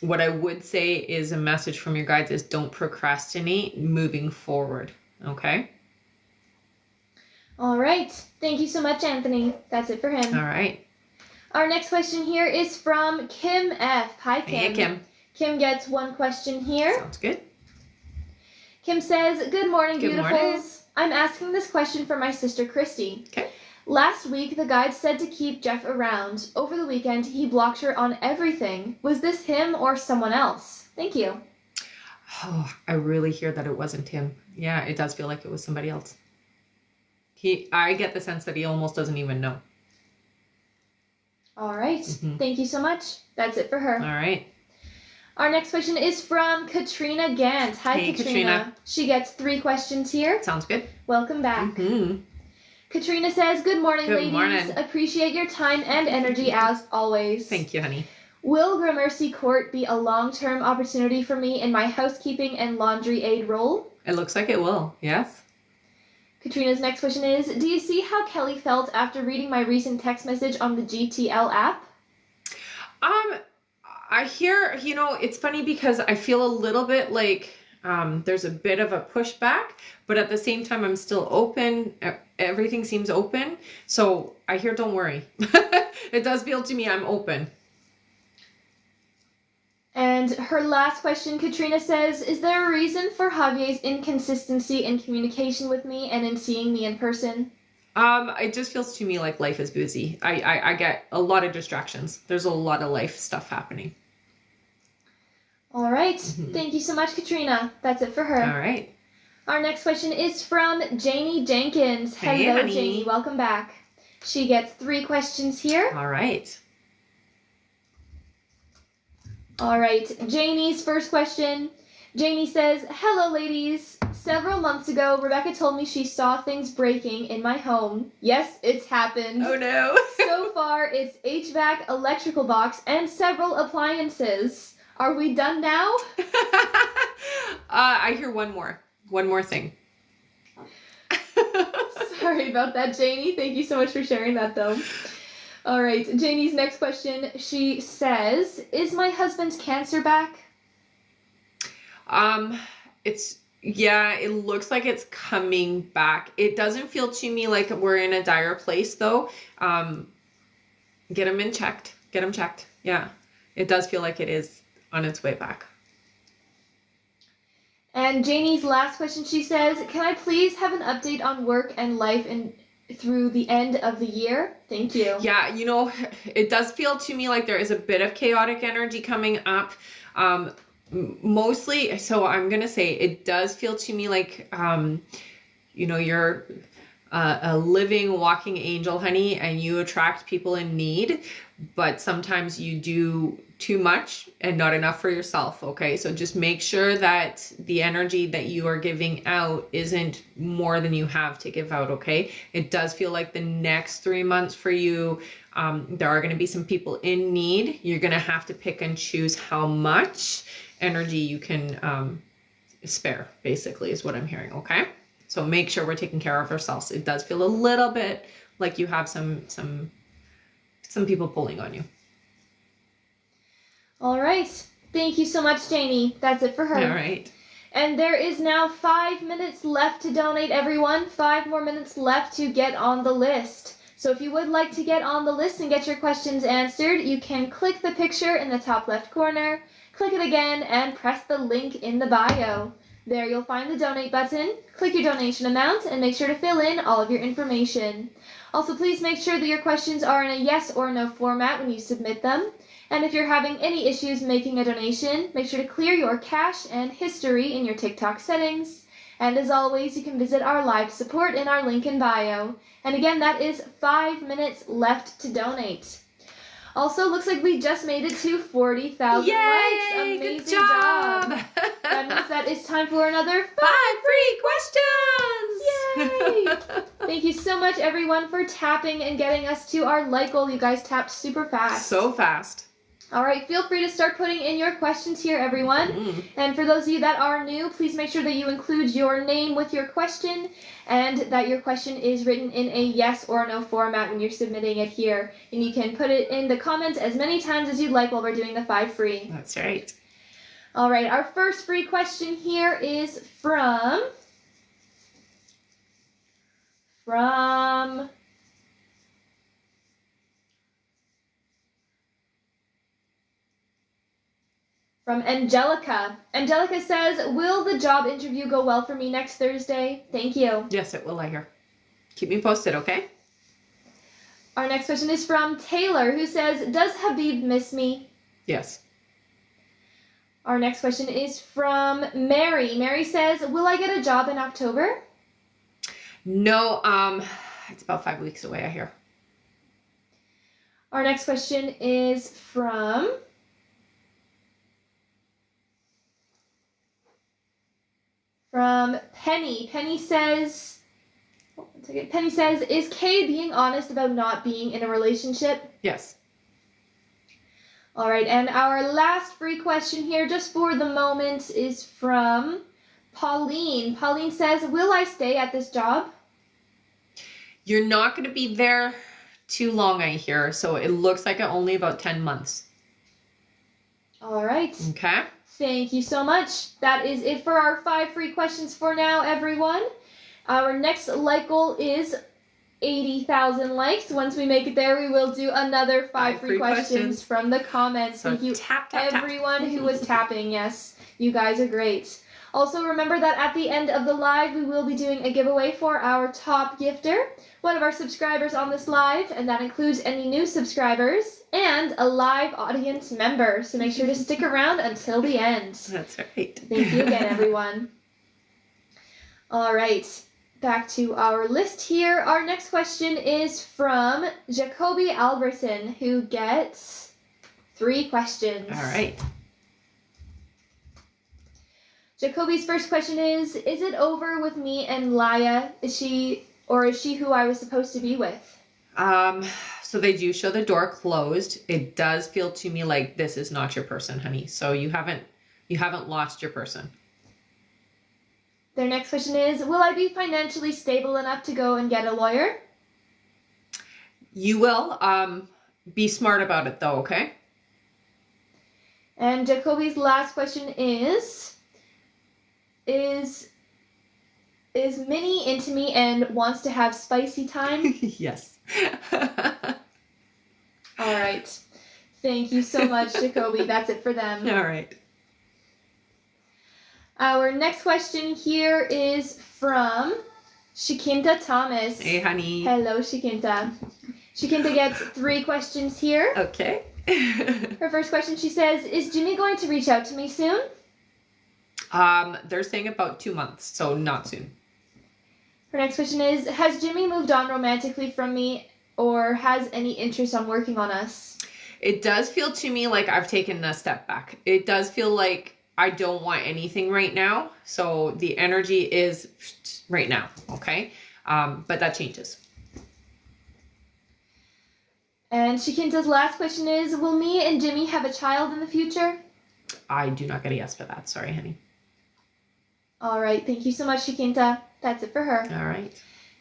What I would say is a message from your guides is don't procrastinate moving forward. Okay? All right. Thank you so much, Anthony. That's it for him. All right. Our next question here is from Kim F. Hi, Kim. Hey, Kim. Kim gets 1 question here. Sounds good. Kim says, good morning, Good beautifuls. morning. I'm asking this question for my sister, Christy. Okay. Last week, the guide said to keep Jeff around. Over the weekend, he blocked her on everything. Was this him or someone else? Thank you. Oh, I really hear that it wasn't him. Yeah, it does feel like it was somebody else. I get the sense that he almost doesn't even know. All right. Thank you so much. That's it for her. All right. Our next question is from Katrina Gant. Hi, Hey, Katrina. She gets 3 questions here. Sounds good. Welcome back. Katrina says, good morning, ladies. Morning. Appreciate your time and energy as always. Thank you, honey. Will Gramercy Court be a long-term opportunity for me in my housekeeping and laundry aid role? It looks like it will. Yes. Katrina's next question is, do you see how Kelly felt after reading my recent text message on the GTL app? I hear, it's funny because I feel a little bit like there's a bit of a pushback, but at the same time, I'm still open. Everything seems open. So I hear, don't worry. It does feel to me I'm open. And her last question, Katrina says, is there a reason for Javier's inconsistency in communication with me and in seeing me in person? It just feels to me like life is busy. I get a lot of distractions. There's a lot of life stuff happening. All right. Thank you so much, Katrina. That's it for her. All right. Our next question is from Janie Jenkins. Hey, Hello, honey. Janie. Welcome back. She gets 3 questions here. All right. All right. Janie's first question. Janie says, "Hello, ladies. Several months ago, Rebecca told me she saw things breaking in my home. Yes, it's happened. Oh, no. So far, it's HVAC, electrical box, and several appliances. Are we done now?" I hear one more thing. Sorry about that, Janie. Thank you so much for sharing that, though. All right, Janie's next question. She says, "Is my husband's cancer back?" It looks like it's coming back. It doesn't feel to me like we're in a dire place, though. Get him checked. Yeah, it does feel like it is on its way back. And Janie's last question, she says, "Can I please have an update on work and life through the end of the year? Thank you." Yeah, it does feel to me like there is a bit of chaotic energy coming up. Mostly, so I'm going to say it does feel to me like, you're a living, walking angel, honey, and you attract people in need, but sometimes you do too much and not enough for yourself, okay? So just make sure that the energy that you are giving out isn't more than you have to give out, okay? It does feel like the next 3 months for you, there are going to be some people in need. You're going to have to pick and choose how much energy you can spare, basically, is what I'm hearing, okay? So make sure we're taking care of ourselves. It does feel a little bit like you have some people pulling on you. All right. Thank you so much, Janie. That's it for her. All right. And there is now 5 minutes left to donate, everyone. 5 more minutes left to get on the list. So if you would like to get on the list and get your questions answered, you can click the picture in the top left corner, click it again, and press the link in the bio. There you'll find the donate button. Click your donation amount and make sure to fill in all of your information. Also, please make sure that your questions are in a yes or no format when you submit them. And if you're having any issues making a donation, make sure to clear your cache and history in your TikTok settings. And as always, you can visit our live support in our link in bio. And again, that is 5 minutes left to donate. Also, looks like we just made it to 40,000 likes. Amazing good job. That means that it's time for another 5 free questions. Yay! Thank you so much, everyone, for tapping and getting us to our like goal. You guys tapped super fast. So fast. All right, feel free to start putting in your questions here, everyone. And for those of you that are new, please make sure that you include your name with your question and that your question is written in a yes or no format when you're submitting it here. And you can put it in the comments as many times as you'd like while we're doing the 5 free. That's right. All right, our first free question here is from Angelica. Angelica says, "Will the job interview go well for me next Thursday? Thank you." Yes, it will, I hear. Keep me posted, okay? Our next question is from Taylor, who says, "Does Habib miss me?" Yes. Our next question is from Mary. Mary says, "Will I get a job in October?" No, it's about 5 weeks away, I hear. Our next question is from Penny. Penny says, "Is Kay being honest about not being in a relationship?" Yes. All right, and our last free question here, just for the moment, is from Pauline. Pauline says, "Will I stay at this job?" You're not going to be there too long, I hear. So it looks like only about 10 months. All right. Okay. Thank you so much. That is it for our 5 free questions for now, everyone. Our next like goal is 80,000 likes. Once we make it there, we will do another 5 free questions from the comments. So thank you, tap, everyone who was tapping. Yes, you guys are great. Also, remember that at the end of the live, we will be doing a giveaway for our top gifter, one of our subscribers on this live, and that includes any new subscribers and a live audience member. So make sure to stick around until the end. That's right. Thank you again, everyone. All right. Back to our list here. Our next question is from Jacoby Alberson, who gets 3 questions. All right. Jacoby's first question is it over with me and Laya? Is she who I was supposed to be with? So they do show the door closed. It does feel to me like this is not your person, honey. So you haven't lost your person. Their next question is, will I be financially stable enough to go and get a lawyer? You will. Be smart about it though, okay? And Jacoby's last question is Minnie into me and wants to have spicy time? Yes. All right. Thank you so much, Jacoby. That's it for them. All right. Our next question here is from Shikinta Thomas. Hey, honey. Hello, Shikinta. Shikinta gets 3 questions here. Okay. Her first question, she says, is Jimmy going to reach out to me soon? They're saying about 2 months, so not soon. Her next question is, has Jimmy moved on romantically from me or has any interest on working on us? It does feel to me like I've taken a step back. It does feel like I don't want anything right now. So the energy is right now, okay? But that changes. And Shikinta's last question is, will me and Jimmy have a child in the future? I do not get a yes for that. Sorry, honey. All right. Thank you so much, Shikinta. That's it for her. All right.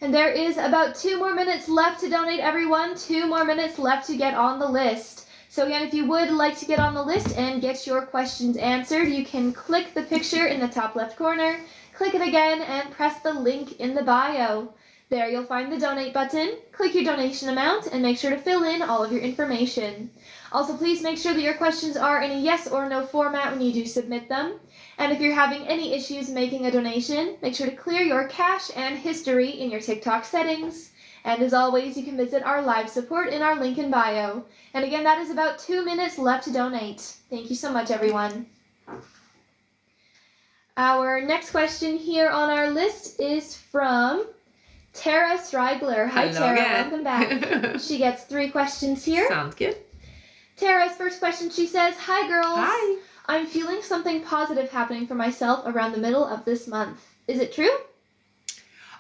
And there is about 2 more minutes left to donate, everyone. 2 more minutes left to get on the list. So again, if you would like to get on the list and get your questions answered, you can click the picture in the top left corner, click it again, and press the link in the bio. There you'll find the donate button, click your donation amount, and make sure to fill in all of your information. Also, please make sure that your questions are in a yes or no format when you do submit them. And if you're having any issues making a donation, make sure to clear your cache and history in your TikTok settings. And as always, you can visit our live support in our link in bio. And again, that is about 2 minutes left to donate. Thank you so much, everyone. Our next question here on our list is from Tara Strigler. Hi, Hello Tara. again. Welcome back. She gets 3 questions here. Sounds good. Tara's first question, she says, hi, girls. Hi. I'm feeling something positive happening for myself around the middle of this month. Is it true?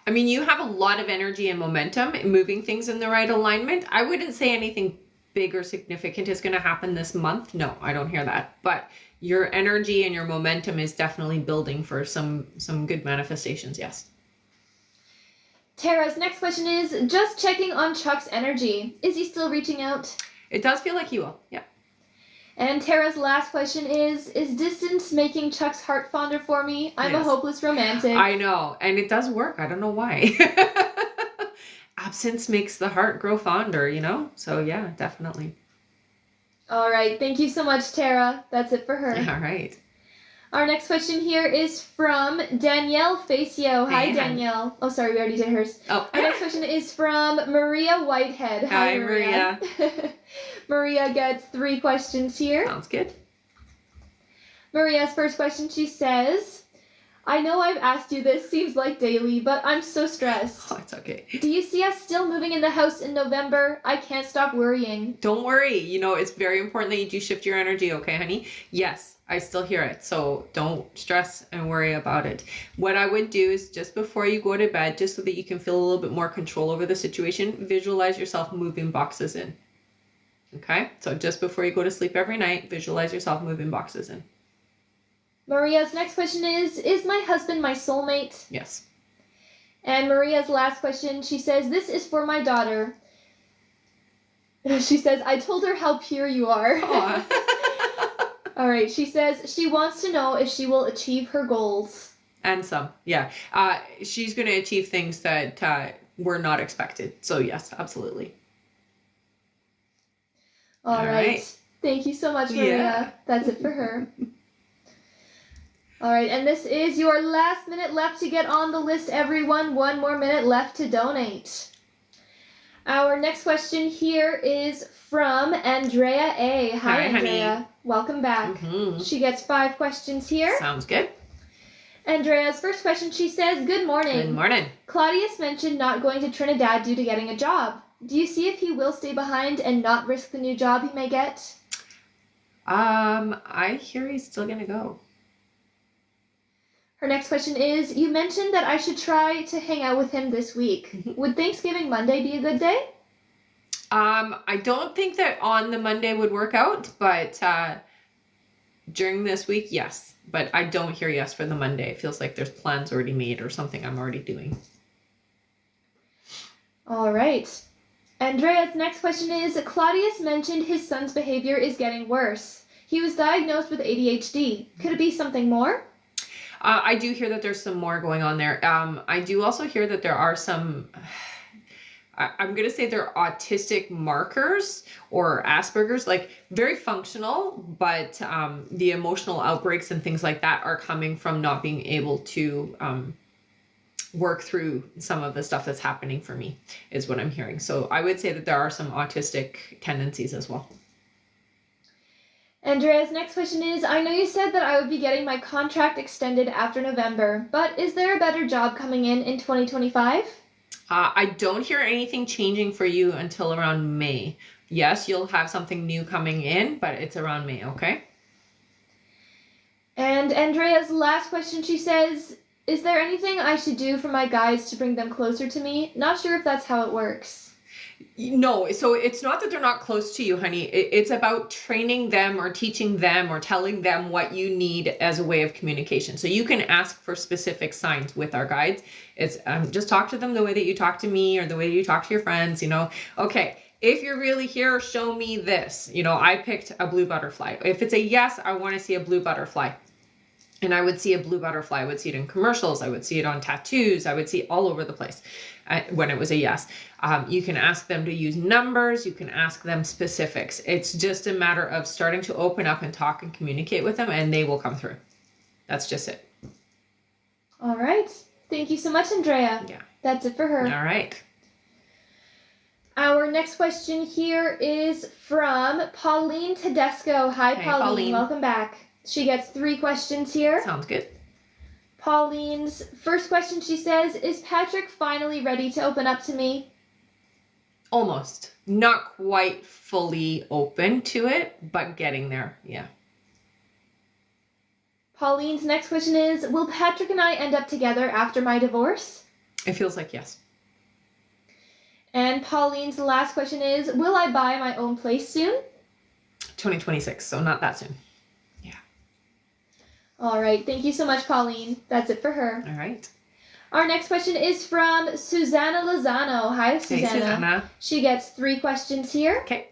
I mean, you have a lot of energy and momentum in moving things in the right alignment. I wouldn't say anything big or significant is going to happen this month. No, I don't hear that. But your energy and your momentum is definitely building for some good manifestations, yes. Tara's next question is, just checking on Chuck's energy. Is he still reaching out? It does feel like he will, yeah. And Tara's last question is distance making Chuck's heart fonder for me? I'm a Yes. hopeless romantic. I know, and it does work. I don't know why. Absence makes the heart grow fonder, you know? So yeah, definitely. All right, thank you so much, Tara. That's it for her. All right. Our next question here is from Danielle Facio. Hi, Hey, Danielle. Oh, sorry, we already did hers. Oh. Our next question is from Maria Whitehead. Hi, Maria. Maria gets 3 questions here. Sounds good. Maria's first question, she says, I know I've asked you this, seems like daily, but I'm so stressed. Oh, it's okay. Do you see us still moving in the house in November? I can't stop worrying. Don't worry. You know, it's very important that you do shift your energy, okay, honey? Yes, I still hear it. So don't stress and worry about it. What I would do is just before you go to bed, just so that you can feel a little bit more control over the situation, visualize yourself moving boxes in. Okay? So just before you go to sleep every night, visualize yourself moving boxes in. Maria's next question is my husband my soulmate? Yes. And Maria's last question, she says, this is for my daughter. She says, I told her how pure you are. All right, she says she wants to know if she will achieve her goals. And some, yeah. She's going to achieve things that were not expected. So yes, absolutely. All right. Thank you so much, Maria. Yeah. That's it for her. All right, and this is your last minute left to get on the list, everyone. 1 more minute left to donate. Our next question here is from Andrea A. Hi, Andrea. Honey. Welcome back. Mm-hmm. She gets 5 questions here. Sounds good. Andrea's first question, she says, good morning. Good morning. Claudius mentioned not going to Trinidad due to getting a job. Do you see if he will stay behind and not risk the new job he may get? I hear he's still gonna go. Her next question is, you mentioned that I should try to hang out with him this week. Would Thanksgiving Monday be a good day? I don't think that on the Monday would work out, but during this week, yes. But I don't hear yes for the Monday. It feels like there's plans already made or something I'm already doing. All right. Andrea's next question is, Claudius mentioned his son's behavior is getting worse. He was diagnosed with ADHD. Could it be something more? I do hear that there's some more going on there. I do also hear that there are some... I'm going to say they're autistic markers or Asperger's, like very functional, but the emotional outbreaks and things like that are coming from not being able to work through some of the stuff that's happening for me, is what I'm hearing. So I would say that there are some autistic tendencies as well. Andrea's next question is, I know you said that I would be getting my contract extended after November, but is there a better job coming in 2025? I don't hear anything changing for you until around May. Yes, you'll have something new coming in, but it's around May, okay? And Andrea's last question, she says, is there anything I should do for my guides to bring them closer to me? Not sure if that's how it works. No, so it's not that they're not close to you, honey. It's about training them or teaching them or telling them what you need as a way of communication. So you can ask for specific signs with our guides. It's just talk to them the way that you talk to me or the way you talk to your friends, you know. Okay, if you're really here, show me this. You know, I picked a blue butterfly. If it's a yes, I want to see a blue butterfly. And I would see a blue butterfly. I would see it in commercials. I would see it on tattoos. I would see it all over the place when it was a yes. You can ask them to use numbers. You can ask them specifics. It's just a matter of starting to open up and talk and communicate with them, and they will come through. That's just it. All right. Thank you so much, Andrea. Yeah. That's it for her. All right. Our next question here is from Pauline Tedesco. Hi, Hey, Pauline. Welcome back. She gets 3 questions here. Sounds good. Pauline's first question, she says, is Patrick finally ready to open up to me? Almost. Not quite fully open to it, but getting there. Yeah. Pauline's next question is, will Patrick and I end up together after my divorce? It feels like yes. And Pauline's last question is, will I buy my own place soon? 2026, so not that soon. All right. Thank you so much, Pauline. That's it for her. All right. Our next question is from Susanna Lozano. Hi, Susanna. Hey, Susanna. She gets 3 questions here. Okay.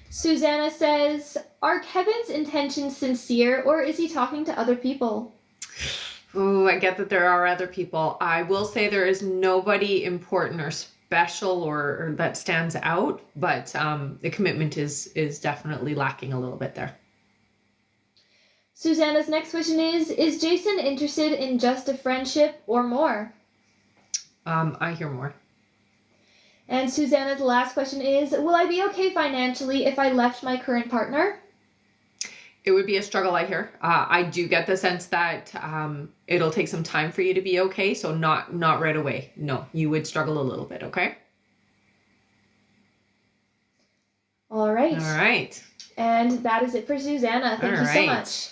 Susanna says, are Kevin's intentions sincere, or is he talking to other people? Oh, I get that there are other people. I will say there is nobody important or special or that stands out, but the commitment is definitely lacking a little bit there. Susanna's next question is Jason interested in just a friendship or more? I hear more. And Susanna's last question is, will I be okay financially if I left my current partner? It would be a struggle, I hear. I do get the sense that it'll take some time for you to be okay, so not right away. No, you would struggle a little bit, okay? All right. All right. And that is it for Susanna. Thank you so much.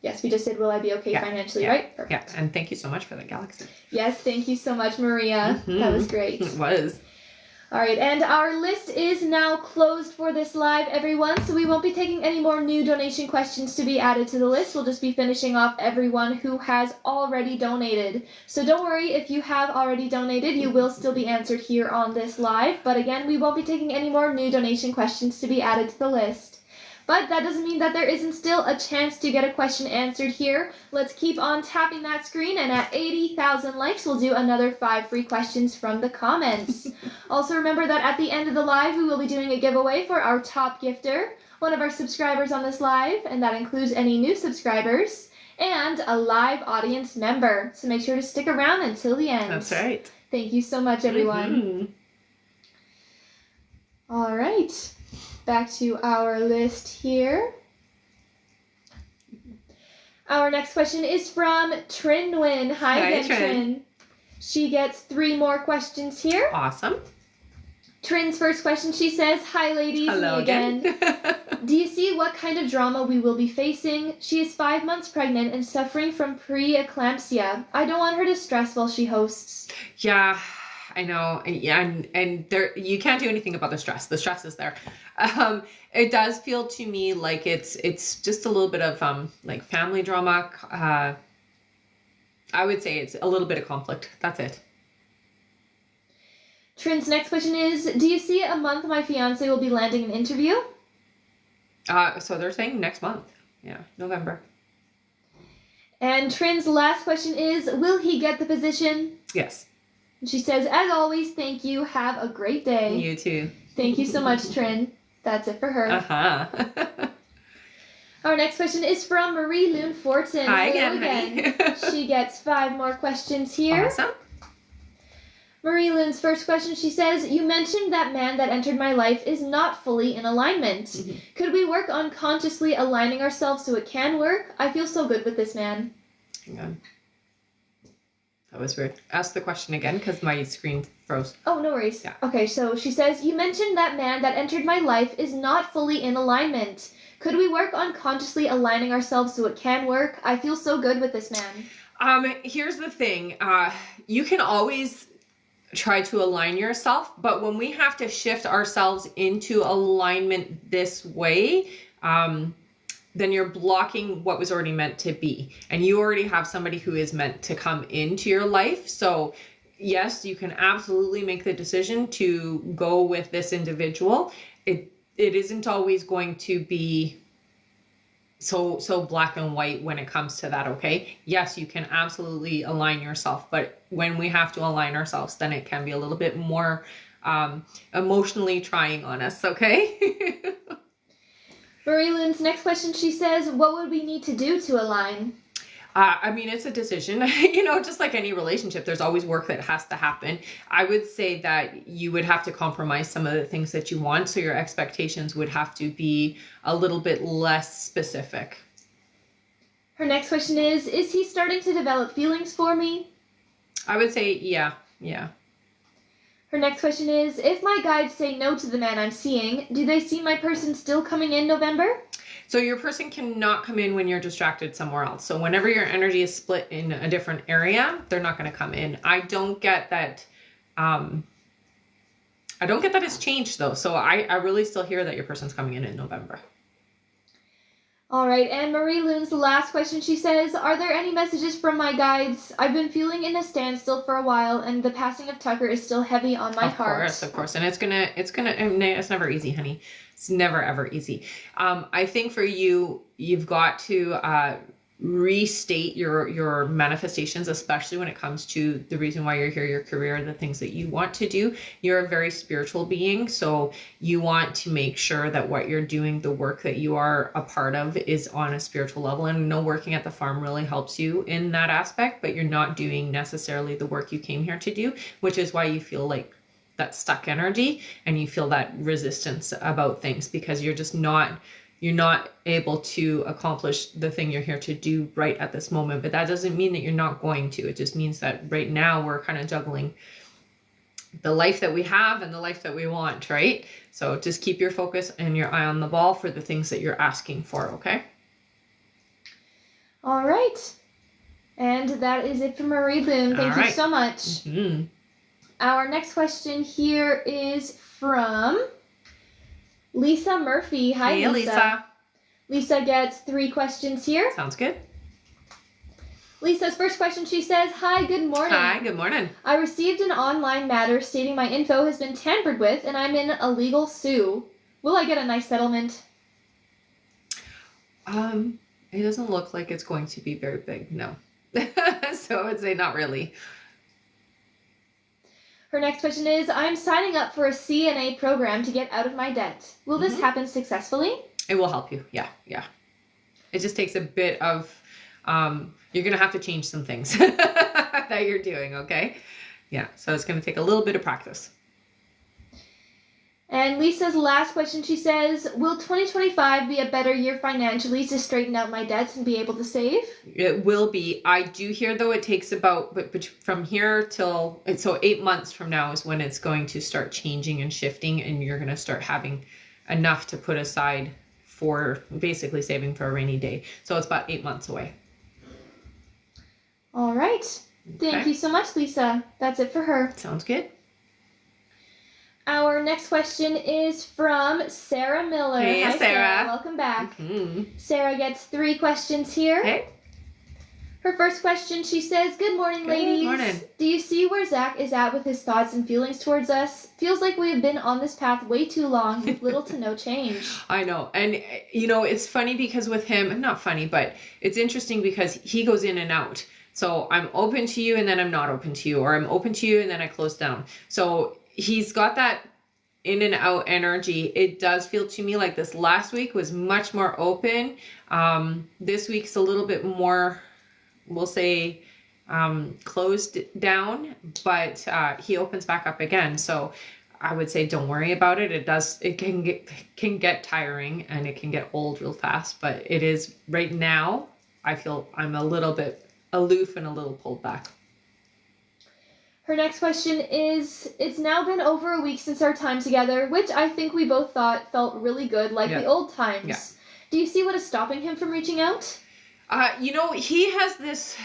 Yes, we just said, will I be okay financially, right? Perfect. Yeah, and thank you so much for the galaxy. Yes, thank you so much, Maria. Mm-hmm. That was great. It was. All right, and our list is now closed for this live, everyone, so we won't be taking any more new donation questions to be added to the list. We'll just be finishing off everyone who has already donated. So don't worry, if you have already donated, you will still be answered here on this live. But again, we won't be taking any more new donation questions to be added to the list. But that doesn't mean that there isn't still a chance to get a question answered here. Let's keep on tapping that screen, and at 80,000 likes, we'll do another 5 free questions from the comments. Also remember that at the end of the live, we will be doing a giveaway for our top gifter, one of our subscribers on this live, and that includes any new subscribers, and a live audience member. So make sure to stick around until the end. That's right. Thank you so much, everyone. Mm-hmm. All right. Back to our list here. Our next question is from Trinwin. Hi again, Trin. She gets 3 more questions here. Awesome. Trin's first question, she says, "Hi ladies, hello me again. Do you see what kind of drama we will be facing? She is 5 months pregnant and suffering from pre-eclampsia. I don't want her to stress while she hosts." Yeah, I know. And there, you can't do anything about the stress. The stress is there. It does feel to me like it's just a little bit of like family drama. I would say it's a little bit of conflict. That's it. Trin's next question is, "Do you see a month my fiance will be landing an interview?" So they're saying next month. Yeah, November. And Trin's last question is, "Will he get the position?" Yes. And she says, "As always, thank you. Have a great day." You too. Thank you so much, Trin. That's it for her. Uh-huh. Our next question is from Marie Loon Fortin. Hi Hello again. She gets 5 more questions here. Awesome. Marie Loon's first question, she says, "You mentioned that man that entered my life is not fully in alignment. Mm-hmm. Could we work on consciously aligning ourselves so it can work? I feel so good with this man." Hang on. That was weird. Ask the question again because my screen froze. Oh, no worries. Yeah. Okay, so she says, "You mentioned that man that entered my life is not fully in alignment. Could we work on consciously aligning ourselves so it can work? I feel so good with this man." Here's the thing. You can always try to align yourself, but when we have to shift ourselves into alignment this way, then you're blocking what was already meant to be. And you already have somebody who is meant to come into your life. So yes, you can absolutely make the decision to go with this individual. It isn't always going to be so black and white when it comes to that, okay? Yes, you can absolutely align yourself, but when we have to align ourselves, then it can be a little bit more emotionally trying on us, okay? Marie Loon's next question, she says, "What would we need to do to align?" I mean, it's a decision, just like any relationship, there's always work that has to happen. I would say that you would have to compromise some of the things that you want. So your expectations would have to be a little bit less specific. Her next question is he starting to develop feelings for me? I would say, yeah. Her next question is, if my guides say no to the man I'm seeing, do they see my person still coming in November? So your person cannot come in when you're distracted somewhere else. So whenever your energy is split in a different area, they're not going to come in. I don't get that. It's changed though. So I really still hear that your person's coming in November. All right. And Marie Loon's last question, she says, "Are there any messages from my guides? I've been feeling in a standstill for a while, and the passing of Tucker is still heavy on my heart." Of course. And it's never easy, honey. It's never, ever easy. I think for you, you've got to restate your manifestations, especially when it comes to the reason why you're here, your career, the things that you want to do. You're a very spiritual being, so you want to make sure that what you're doing, the work that you are a part of, is on a spiritual level. And working at the farm really helps you in that aspect, but you're not doing necessarily the work you came here to do, which is why you feel like that stuck energy and you feel that resistance about things, because you're not able to accomplish the thing you're here to do right at this moment. But that doesn't mean that you're not going to. It just means that right now we're kind of juggling the life that we have and the life that we want, right? So just keep your focus and your eye on the ball for the things that you're asking for, okay? All right. And that is it for Marie Loon. Thank you so much. Mm-hmm. Our next question here is from Lisa Murphy. Hi, hey, Lisa. Lisa gets 3 questions here. Sounds good. Lisa's first question, she says, "Hi, good morning. Hi, good morning. I received an online matter stating my info has been tampered with and I'm in a legal sue. Will I get a nice settlement?" It doesn't look like it's going to be very big, no. So I would say not really. Her next question is, "I'm signing up for a CNA program to get out of my debt. Will this happen successfully?" It will help you. Yeah. It just takes a bit of, you're going to have to change some things that you're doing, okay? Yeah, so it's going to take a little bit of practice. And Lisa's last question, she says, will 2025 be a better year financially to straighten out my debts and be able to save? It will be. I do hear, though, it takes about, but from here till, so 8 months from now is when it's going to start changing and shifting, and you're going to start having enough to put aside for basically saving for a rainy day. So it's about 8 months away. All right. Thank you so much, Lisa. That's it for her. Sounds good. Our next question is from Sarah Miller. Hey, Hi, Sarah. Welcome back. Mm-hmm. Sarah gets 3 questions here. Okay. Her first question, she says, good morning, ladies. Good morning. Do you see where Zach is at with his thoughts and feelings towards us? Feels like we have been on this path way too long with little to no change. I know. And, it's funny because with him, not funny, but it's interesting because he goes in and out. So I'm open to you and then I'm not open to you, or I'm open to you and then I close down. So he's got that in and out energy. It does feel to me like this last week was much more open. This week's a little bit more, we'll say, closed down, but he opens back up again. So I would say don't worry about it. It can get tiring and it can get old real fast, but it is right now. I feel I'm a little bit aloof and a little pulled back. Her next question is, it's now been over a week since our time together, which I think we both thought felt really good, like the old times. Yeah. Do you see what is stopping him from reaching out? He has this,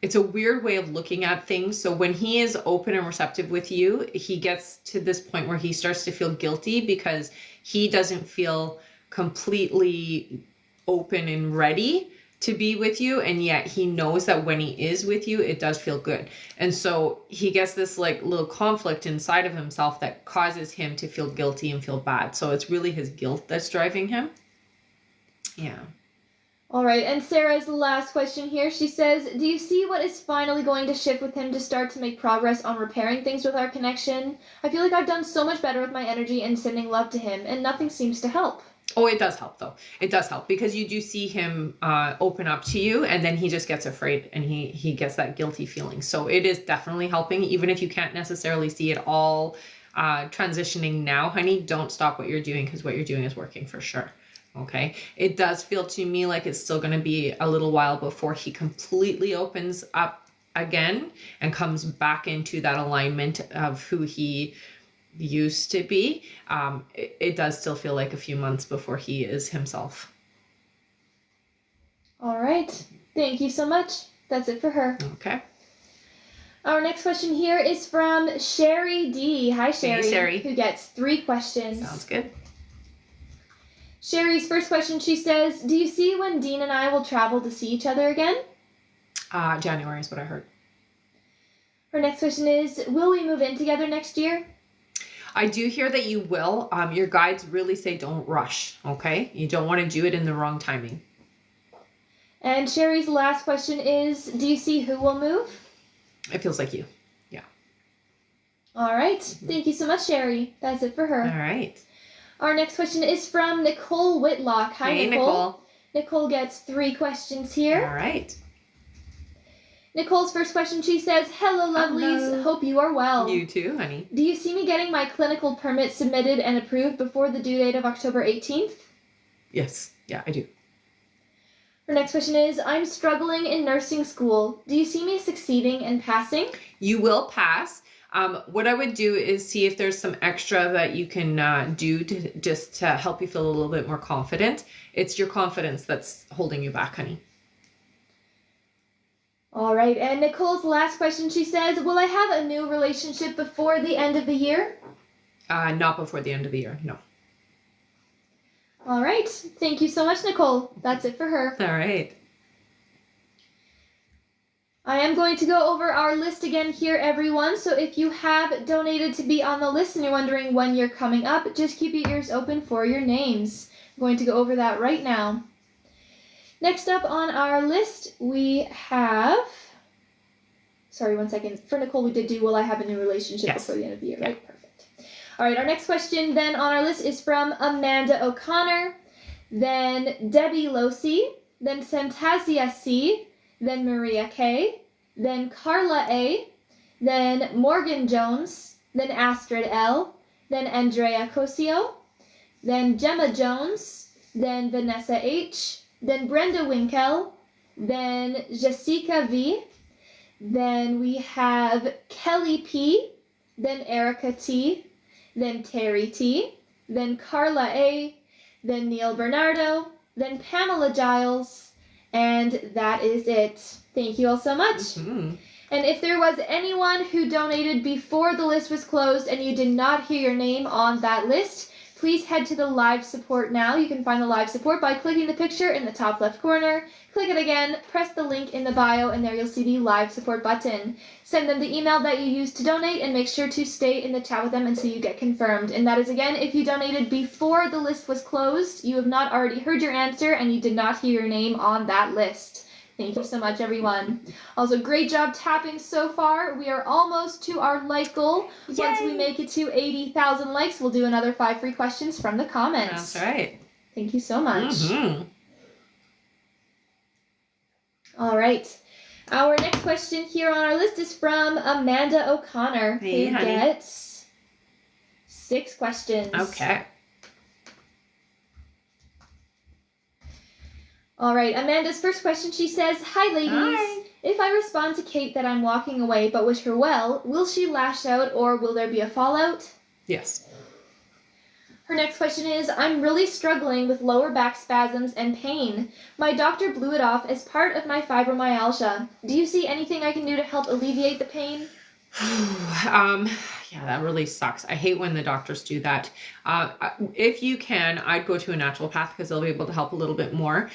it's a weird way of looking at things. So when he is open and receptive with you, he gets to this point where he starts to feel guilty because he doesn't feel completely open and ready to be with you, and yet he knows that when he is with you, it does feel good. And so he gets this like little conflict inside of himself that causes him to feel guilty and feel bad. So it's really his guilt that's driving him. Yeah. All right, and Sarah's last question here. She says, do you see what is finally going to shift with him to start to make progress on repairing things with our connection? I feel like I've done so much better with my energy and sending love to him, and nothing seems to help. Oh, it does help, though. It does help because you do see him open up to you, and then he just gets afraid and he gets that guilty feeling. So it is definitely helping, even if you can't necessarily see it all transitioning now, honey. Don't stop what you're doing because what you're doing is working for sure. Okay. It does feel to me like it's still going to be a little while before he completely opens up again and comes back into that alignment of who he used to be. It does still feel like a few months before he is himself. All right. Thank you so much. That's it for her. Okay. Our next question here is from Sherry D. Hi, Sherry. Hey, Sherry. Who gets 3 questions. Sounds good. Sherry's first question, she says, do you see when Dean and I will travel to see each other again? January is what I heard. Her next question is, will we move in together next year? I do hear that you will. Your guides really say don't rush, okay? You don't want to do it in the wrong timing. And Sherry's last question is, do you see who will move? It feels like you. Yeah. All right. Thank you so much, Sherry. That's it for her. All right. Our next question is from Nicole Whitlock. Hi, Hey, Nicole. Nicole gets 3 questions here. All right. Nicole's first question, she says, hello, lovelies. Hello. Hope you are well. You too, honey. Do you see me getting my clinical permit submitted and approved before the due date of October 18th? Yes. Yeah, I do. Her next question is, I'm struggling in nursing school. Do you see me succeeding and passing? You will pass. What I would do is see if there's some extra that you can do to just to help you feel a little bit more confident. It's your confidence that's holding you back, honey. All right, and Nicole's last question, she says, will I have a new relationship before the end of the year? Not before the end of the year, no. All right, thank you so much, Nicole. That's it for her. All right. I am going to go over our list again here, everyone. So if you have donated to be on the list and you're wondering when you're coming up, just keep your ears open for your names. I'm going to go over that right now. Next up on our list, we have... Sorry, one second. For Nicole, we did do, will I have a new relationship before the end of the year, right? Perfect. All right, our next question then on our list is from Amanda O'Connor, then Debbie Losi, then Santasia C., then Maria K., then Carla A., then Morgan Jones, then Astrid L., then Andrea Cosio, then Gemma Jones, then Vanessa H., then Brenda Winkel, then Jessica V., then we have Kelly P., then Erica T., then Terry T., then Carla A., then Neil Bernardo, then Pamela Giles, and that is it. Thank you all so much. Mm-hmm. And if there was anyone who donated before the list was closed and you did not hear your name on that list, please head to the live support now. You can find the live support by clicking the picture in the top left corner. Click it again, press the link in the bio, and there you'll see the live support button. Send them the email that you used to donate and make sure to stay in the chat with them until you get confirmed. And that is, again, if you donated before the list was closed, you have not already heard your answer, and you did not hear your name on that list. Thank you so much, everyone. Also, great job tapping so far. We are almost to our like goal. Yay! Once we make it to 80,000 likes, we'll do another 5 free questions from the comments. That's right. Thank you so much. Mm-hmm. All right. Our next question here on our list is from Amanda O'Connor, Hey, who honey. gets 6 questions. Okay. All right. Amanda's first question, she says, "Hi, ladies. Hi. If I respond to Kate that I'm walking away but wish her well, will she lash out or will there be a fallout?" Yes. Her next question is, "I'm really struggling with lower back spasms and pain. My doctor blew it off as part of my fibromyalgia. Do you see anything I can do to help alleviate the pain?" Yeah, that really sucks. I hate when the doctors do that. If you can, I'd go to a naturopath because they'll be able to help a little bit more.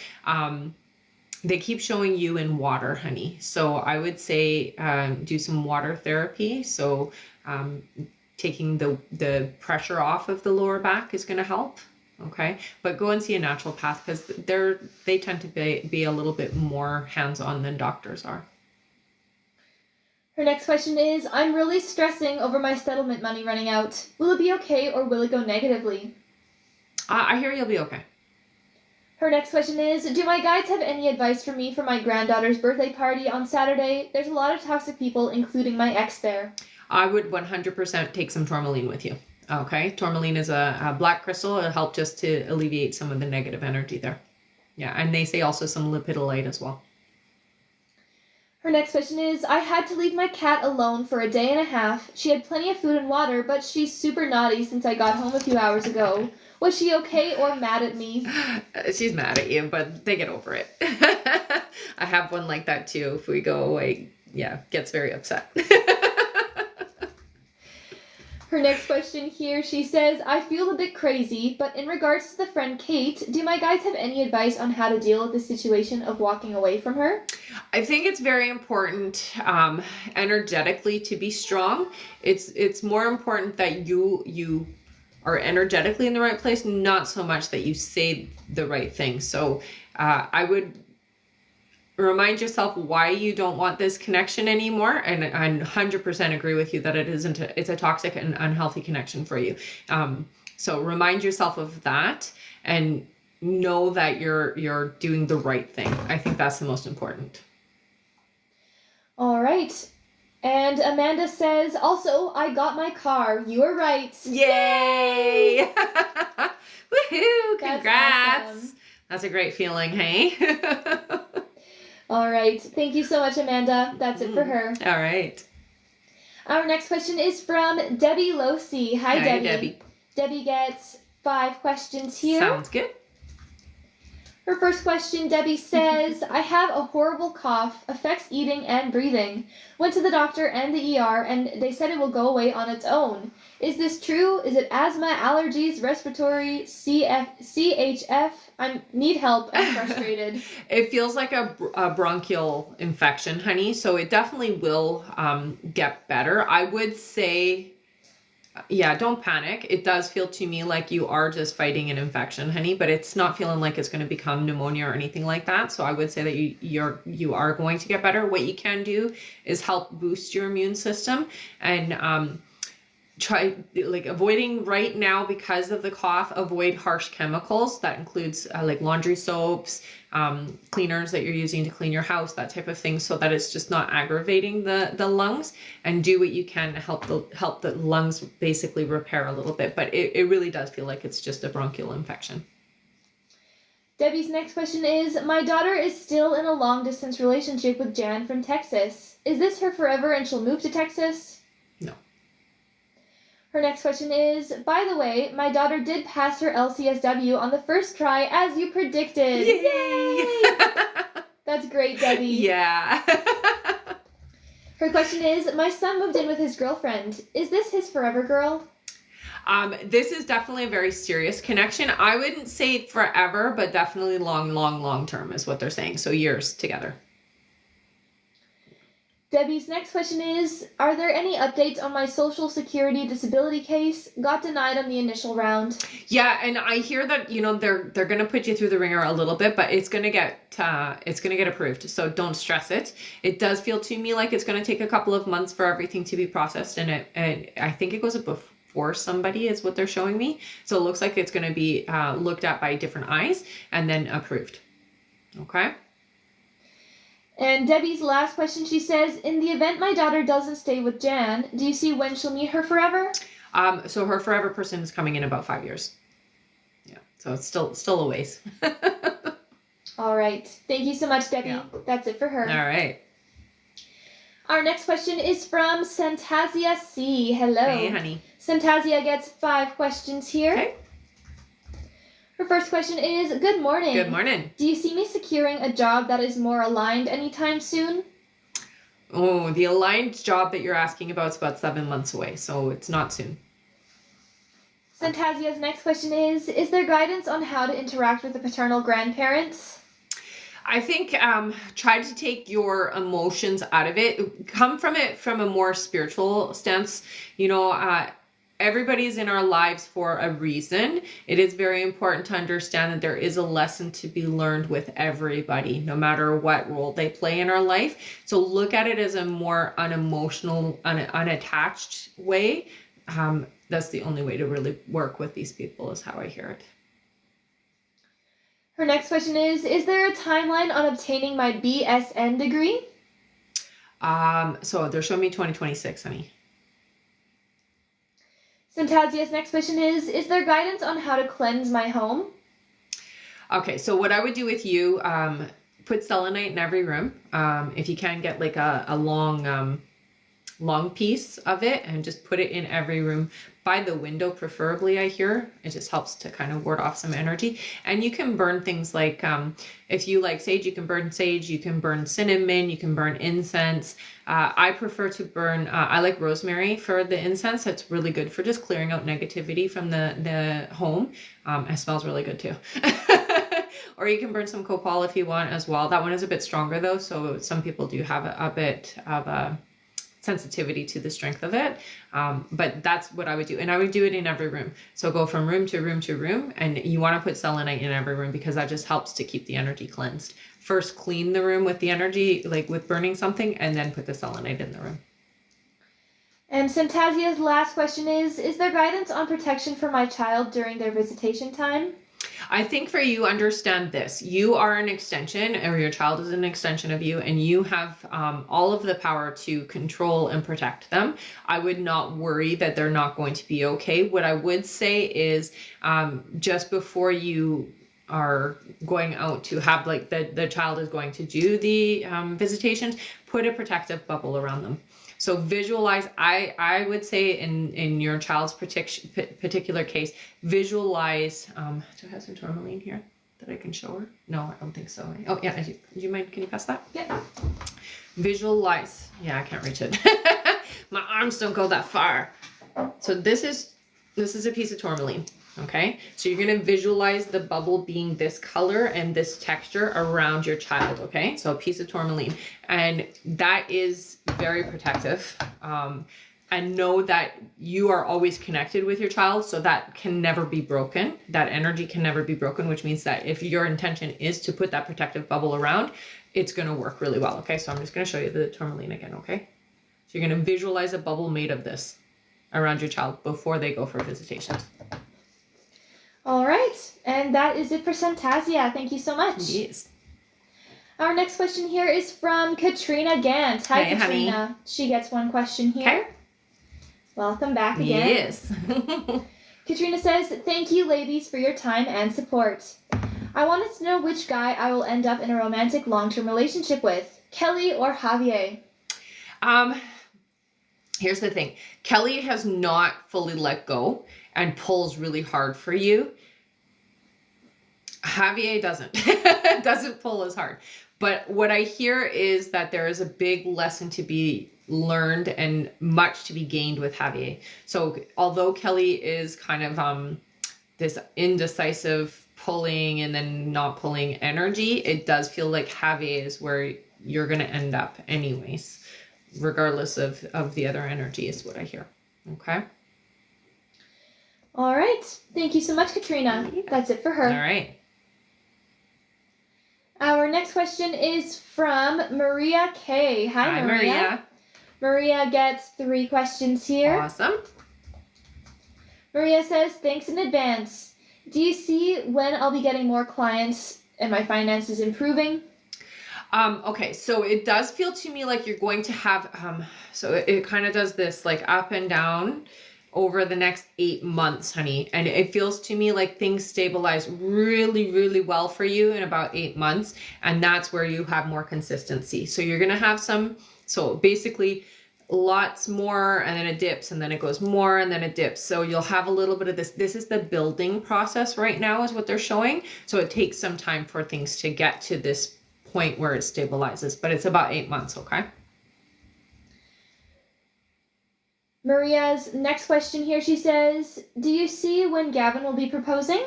They keep showing you in water, honey. So I would say do some water therapy. So taking the pressure off of the lower back is going to help. Okay, but go and see a naturopath because they tend to be a little bit more hands-on than doctors are. Her next question is, "I'm really stressing over my settlement money running out. Will it be okay or will it go negatively?" I hear you'll be okay. Her next question is, "Do my guides have any advice for me for my granddaughter's birthday party on Saturday? There's a lot of toxic people, including my ex there." I would 100% take some tourmaline with you. Okay, tourmaline is a black crystal. It'll help just to alleviate some of the negative energy there. Yeah, and they say also some lipidolite as well. Her next question is, "I had to leave my cat alone for a day and a half. She had plenty of food and water, but she's super naughty since I got home a few hours ago. Was she okay or mad at me?" She's mad at you, but they get over it. I have one like that too. If we go away, yeah, gets very upset. Her next question here, she says, "I feel a bit crazy, but in regards to the friend Kate, do my guides have any advice on how to deal with the situation of walking away from her?" I think it's very important energetically to be strong. It's more important that you are energetically in the right place, not so much that you say the right thing. So I would remind yourself why you don't want this connection anymore. And I 100% agree with you that it's a toxic and unhealthy connection for you. So remind yourself of that and know that you're doing the right thing. I think that's the most important. All right. And Amanda says, "Also, I got my car. You were right." Yay! Woohoo! That's Congrats! awesome. That's a great feeling, hey? All right. Thank you so much, Amanda. That's it for her. All right. Our next question is from Debbie Losi. Hi, Debbie. Debbie. Debbie gets 5 questions here. Sounds good. Her first question, Debbie says, "I have a horrible cough, affects eating and breathing. Went to the doctor and the ER, and they said it will go away on its own. Is this true? Is it asthma, allergies, respiratory, CHF? I need help. I'm frustrated." It feels like a bronchial infection, honey. So it definitely will get better. I would say, yeah, don't panic. It does feel to me like you are just fighting an infection, honey, but it's not feeling like it's going to become pneumonia or anything like that. So I would say that you are going to get better. What you can do is help boost your immune system. And try like avoiding right now because of the cough, avoid harsh chemicals. That includes like laundry soaps, cleaners that you're using to clean your house, that type of thing, so that it's just not aggravating the lungs, and do what you can to help the lungs basically repair a little bit. But it really does feel like it's just a bronchial infection. Debbie's next question is, my daughter is still in a long distance relationship with Jan from Texas. Is this her forever and she'll move to Texas? No. Her next question is, by the way, my daughter did pass her LCSW on the first try as you predicted. Yay! That's great, Debbie. Yeah. Her question is, my son moved in with his girlfriend. Is this his forever girl? This is definitely a very serious connection. I wouldn't say forever, but definitely long term is what they're saying. So years together. Debbie's next question is, are there any updates on my Social Security disability case? Got denied on the initial round. Yeah, and I hear that, they're going to put you through the ringer a little bit, but it's going to get approved. So don't stress it. It does feel to me like it's going to take a couple of months for everything to be processed, and I think it goes before somebody is what they're showing me. So it looks like it's going to be looked at by different eyes and then approved. Okay. And Debbie's last question, she says, in the event my daughter doesn't stay with Jan, do you see when she'll meet her forever? So her forever person is coming in about 5 years. Yeah, so it's still a ways. All right. Thank you so much, Debbie. Yeah. That's it for her. All right. Our next question is from Santasia C. Hello. Hey, honey. Santasia gets 5 questions here. Okay. Her first question is, good morning. Good morning. Do you see me securing a job that is more aligned anytime soon? Oh, the aligned job that you're asking about is about 7 months away, so it's not soon. Santasia's next question is there guidance on how to interact with the paternal grandparents? I think try to take your emotions out of it. Come from it from a more spiritual stance. Everybody's in our lives for a reason. It is very important to understand that there is a lesson to be learned with everybody, no matter what role they play in our life. So look at it as a more unemotional, unattached way. That's the only way to really work with these people, is how I hear it. Her next question is there a timeline on obtaining my BSN degree? So they're showing me 2026, honey. Santasia's next question is there guidance on how to cleanse my home? Okay, so what I would do with you, put selenite in every room. If you can get like a long piece of it, and just put it in every room, by the window preferably, I hear. It just helps to kind of ward off some energy. And you can burn things like, if you like sage, you can burn sage, you can burn cinnamon, you can burn incense. I prefer to burn, I like rosemary for the incense. It's really good for just clearing out negativity from the home. It smells really good too. Or you can burn some copal if you want as well. That one is a bit stronger though, so some people do have a bit of a sensitivity to the strength of it. But that's what I would do. And I would do it in every room. So go from room to room to room. And you want to put selenite in every room because that just helps to keep the energy cleansed. First, clean the room with the energy, like with burning something, and then put the selenite in the room. And Santasia's last question is there guidance on protection for my child during their visitation time? I think for you, understand this. You are an extension, or your child is an extension of you, and you have all of the power to control and protect them. I would not worry that they're not going to be okay. What I would say is just before you are going out to have, like, the child is going to do the visitations, put a protective bubble around them. So visualize, I would say in your child's particular case, visualize, do I have some tourmaline here that I can show her? No, I don't think so. Oh yeah, do you mind, can you pass that? Yeah. Visualize, yeah, I can't reach it. My arms don't go that far. So this is a piece of tourmaline. Okay, so you're going to visualize the bubble being this color and this texture around your child. Okay, so a piece of tourmaline, and that is very protective. And know that you are always connected with your child, so that can never be broken. That energy can never be broken, which means that if your intention is to put that protective bubble around, it's going to work really well. Okay, so I'm just going to show you the tourmaline again. Okay, so you're going to visualize a bubble made of this around your child before they go for visitations. All right. And that is it for Santasia. Thank you so much. Yes. Our next question here is from Katrina Gant. Hi, Katrina. Honey. She gets one question here. Okay. Welcome back again. Yes. Katrina says, thank you, ladies, for your time and support. I wanted to know which guy I will end up in a romantic long-term relationship with, Kelly or Javier. Here's the thing. Kelly has not fully let go and pulls really hard for you. Javier doesn't pull as hard. But what I hear is that there is a big lesson to be learned and much to be gained with Javier. So although Kelly is kind of this indecisive pulling and then not pulling energy, it does feel like Javier is where you're going to end up anyways, regardless of the other energy is what I hear. Okay. All right. Thank you so much, Katrina. Yeah. That's it for her. All right. Our next question is from Maria K. Hi, Maria. Maria gets 3 questions here. Awesome. Maria says, thanks in advance. Do you see when I'll be getting more clients and my finances improving? Okay, so it does feel to me like you're going to have, so it kind of does this like up and down over the next 8 months, honey. And it feels to me like things stabilize really, really well for you in about 8 months. And that's where you have more consistency. So you're going to have so basically lots more, and then it dips, and then it goes more, and then it dips. So you'll have a little bit of this. This is the building process right now is what they're showing. So it takes some time for things to get to this point where it stabilizes, but it's about 8 months. Okay. Maria's next question here, she says, do you see when Gavin will be proposing?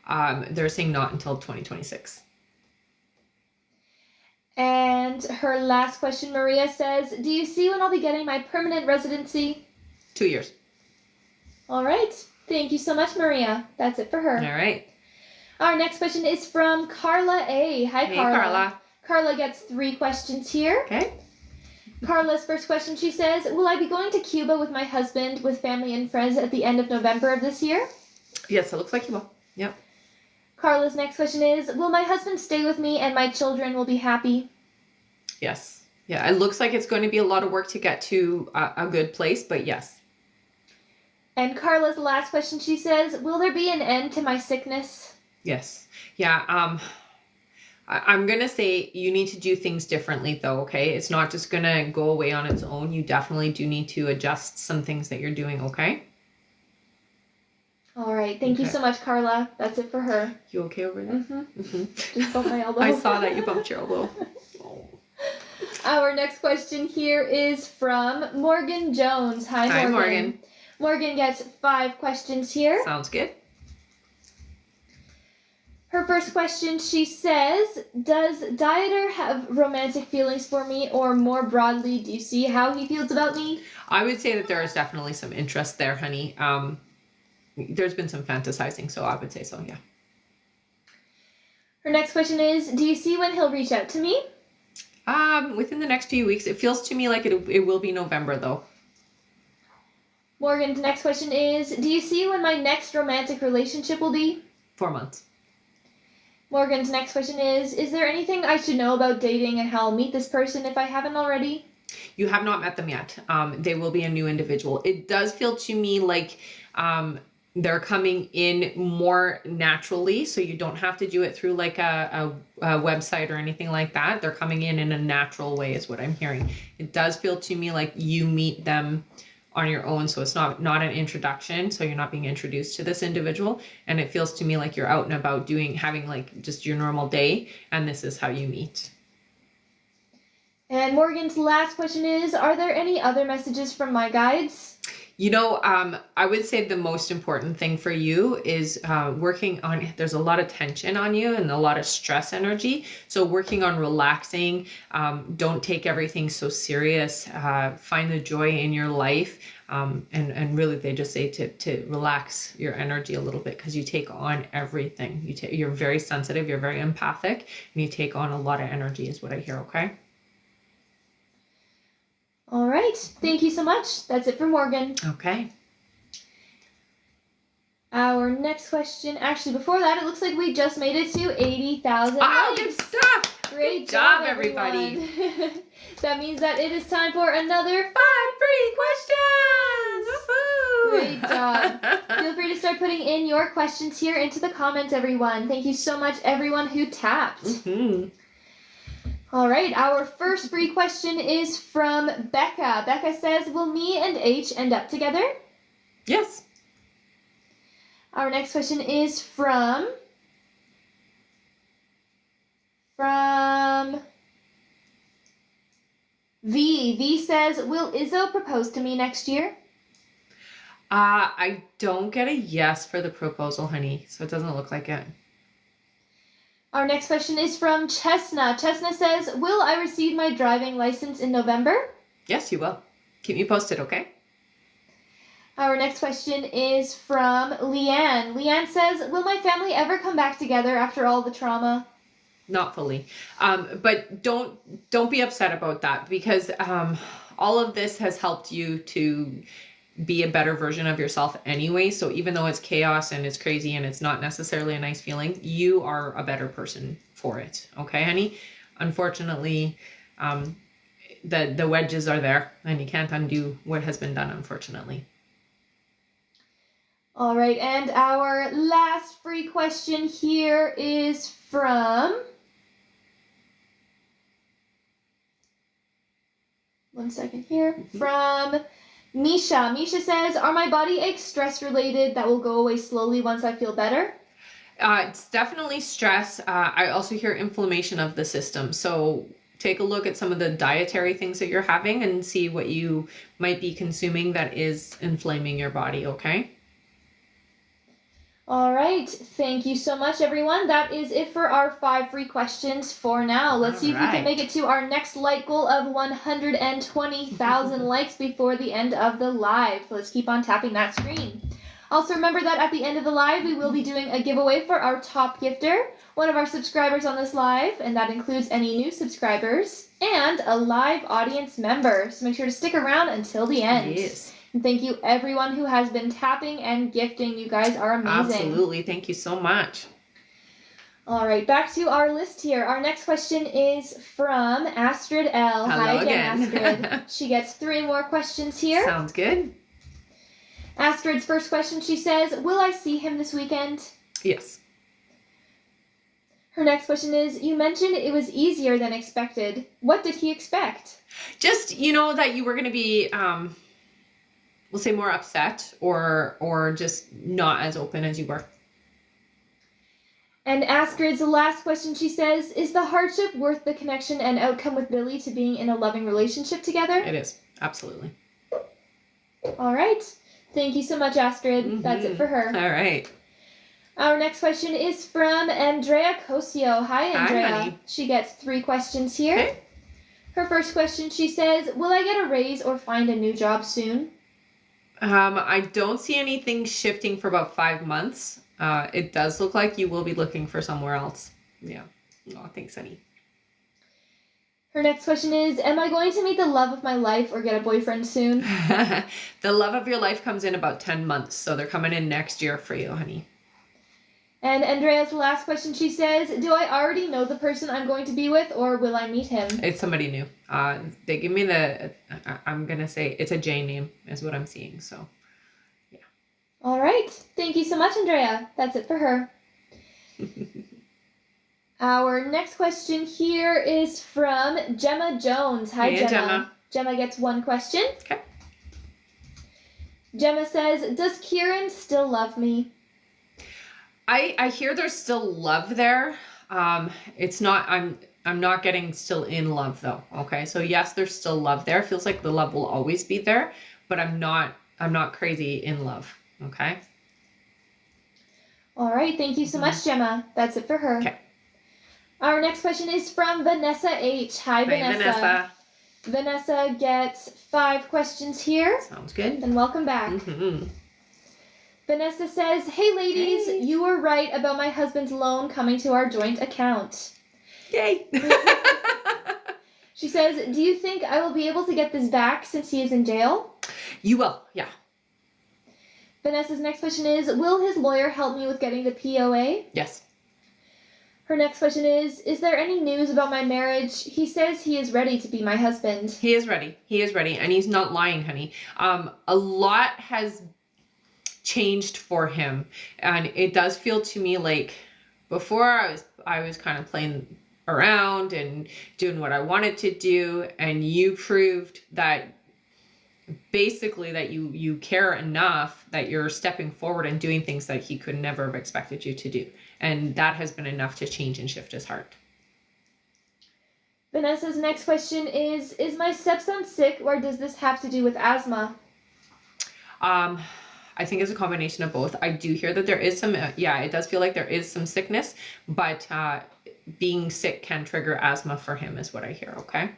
They're saying not until 2026. And her last question, Maria says, do you see when I'll be getting my permanent residency? 2 years. All right. Thank you so much, Maria. That's it for her. All right. Our next question is from Carla A. Hi, Hey, Carla. Carla. Carla gets 3 questions here. Okay. Carla's first question, she says, will I be going to Cuba with my husband, with family and friends at the end of November of this year? Yes, it looks like you will. Yep. Carla's next question is, will my husband stay with me and my children will be happy? Yes. Yeah, it looks like it's going to be a lot of work to get to a good place, but yes. And Carla's last question, she says, will there be an end to my sickness? Yes. Yeah. I'm going to say you need to do things differently though, okay? It's not just going to go away on its own. You definitely do need to adjust some things that you're doing, okay? All right. Thank you so much, Carla. That's it for her. You okay over there? Mm-hmm. Mm-hmm. Just bumped my elbow. I saw that you bumped your elbow. Our next question here is from Morgan Jones. Hi, Morgan. Hi, Morgan. Morgan gets 5 questions here. Sounds good. Her first question, she says, does Dieter have romantic feelings for me, or more broadly, do you see how he feels about me? I would say that there is definitely some interest there, honey. There's been some fantasizing, so I would say so, yeah. Her next question is, do you see when he'll reach out to me? Within the next few weeks. It feels to me like it will be November, though. Morgan's next question is, do you see when my next romantic relationship will be? 4 months. Morgan's next question is there anything I should know about dating and how I'll meet this person if I haven't already? You have not met them yet. They will be a new individual. It does feel to me like they're coming in more naturally, so you don't have to do it through like a website or anything like that. They're coming in a natural way is what I'm hearing. It does feel to me like you meet them on your own, so it's not an introduction, so you're not being introduced to this individual, and it feels to me like you're out and about having like just your normal day, and this is how you meet. And Morgan's last question is, are there any other messages from my guides? You know, I would say the most important thing for you is working on, there's a lot of tension on you and a lot of stress energy. So working on relaxing, don't take everything so serious, find the joy in your life. And really they just say to relax your energy a little bit because you take on everything. You're very sensitive, you're very empathic, and you take on a lot of energy is what I hear, okay? All right. Thank you so much. That's it for Morgan. Okay. Our next question, actually before that, it looks like we just made it to 80,000 Oh, likes. good stuff. Great Good job, everyone. everybody. That means that it is time for another 5 free questions. Woohoo! Great job. Feel free to start putting in your questions here into the comments, everyone. Thank you so much, everyone who tapped. All right, our first free question is from Becca. Becca says, will me and H end up together? Yes. Our next question is from V. V says, will Izzo propose to me next year? I don't get a yes for the proposal, honey, so it doesn't look like it. Our next question is from Chesna. Chesna says, will I receive my driving license in November? Yes, you will. Keep me posted, okay? Our next question is from Leanne. Leanne says, will my family ever come back together after all the trauma? Not fully. But don't be upset about that, because all of this has helped you to be a better version of yourself anyway. So even though it's chaos and it's crazy and it's not necessarily a nice feeling, you are a better person for it. Okay, honey? Unfortunately, the wedges are there and you can't undo what has been done, unfortunately. All right, and our last free question here is from... One second here. From Misha. Misha says, are my body aches stress related that will go away slowly once I feel better? It's definitely stress. I also hear inflammation of the system. So take a look at some of the dietary things that you're having and see what you might be consuming that is inflaming your body, okay? All right. Thank you so much, everyone. That is it for our 5 free questions for now. Let's see if we can make it to our next like goal of 120,000 likes before the end of the live. Let's keep on tapping that screen. Also remember that at the end of the live, we will be doing a giveaway for our top gifter, one of our subscribers on this live, and that includes any new subscribers, and a live audience member. So make sure to stick around until the end. Yes. And thank you everyone who has been tapping and gifting. You guys are amazing. Absolutely. Thank you so much. All right, back to our list here. Our next question is from Astrid L. Hello Hi again, again. Astrid. She gets 3 more questions here. Sounds good. Astrid's first question, she says, will I see him this weekend? Yes. Her next question is, you mentioned it was easier than expected. What did he expect? Just, that you were going to be... we'll say more upset or just not as open as you were. And Astrid's last question, she says, is the hardship worth the connection and outcome with Billy to being in a loving relationship together? It is. Absolutely. All right. Thank you so much, Astrid. Mm-hmm. That's it for her. All right. Our next question is from Andrea Cosio. Hi, Andrea. Hi, honey. She gets 3 questions here. Okay. Her first question, she says, will I get a raise or find a new job soon? I don't see anything shifting for about 5 months. It does look like you will be looking for somewhere else. Yeah. Oh, thanks, honey. Her next question is, am I going to meet the love of my life or get a boyfriend soon? The love of your life comes in about 10 months, so they're coming in next year for you, honey. And Andrea's last question, she says, do I already know the person I'm going to be with or will I meet him? It's somebody new. They give me I'm going to say it's a J name is what I'm seeing, so yeah. All right. Thank you so much, Andrea. That's it for her. Our next question here is from Gemma Jones. Hi, Hey, Gemma. Gemma gets 1 question. Okay. Gemma says, does Kieran still love me? I hear there's still love there. It's not, I'm not getting still in love though. Okay. So yes, there's still love there. Feels like the love will always be there, but I'm not crazy in love. Okay. All right. Thank you so much, Gemma. That's it for her. Okay. Our next question is from Vanessa H. Hi, Vanessa. Vanessa gets 5 questions here. Sounds good. And welcome back. Mm-hmm. Vanessa says, hey ladies, you were right about my husband's loan coming to our joint account. Yay. She says, do you think I will be able to get this back since he is in jail? You will, yeah. Vanessa's next question is, will his lawyer help me with getting the POA? Yes. Her next question is there any news about my marriage? He says he is ready to be my husband. He is ready. He is ready. And he's not lying, honey. A lot has changed for him. And it does feel to me like before I was kind of playing around and doing what I wanted to do. And you proved that basically that you care enough that you're stepping forward and doing things that he could never have expected you to do. And that has been enough to change and shift his heart. Vanessa's next question is my stepson sick, or does this have to do with asthma? I think it's a combination of both. I do hear that there is some, it does feel like there is some sickness, but being sick can trigger asthma for him is what I hear, okay?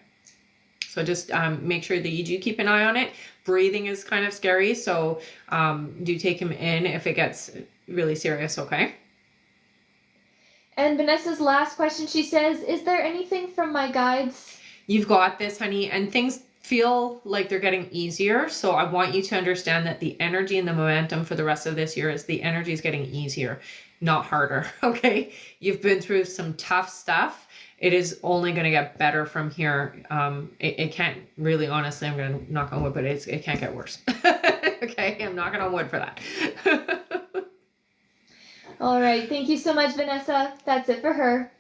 So just make sure that you do keep an eye on it. Breathing is kind of scary, so do take him in if it gets really serious, okay? And Vanessa's last question, she says, is there anything from my guides? You've got this, honey, and things feel like they're getting easier. So I want you to understand that the energy and the momentum for the rest of this year is the energy is getting easier, not harder, okay? You've been through some tough stuff. It is only going to get better from here. It can't really, honestly, I'm going to knock on wood, but it can't get worse. Okay, I'm knocking on wood for that. All right, thank you so much, Vanessa. That's it for her.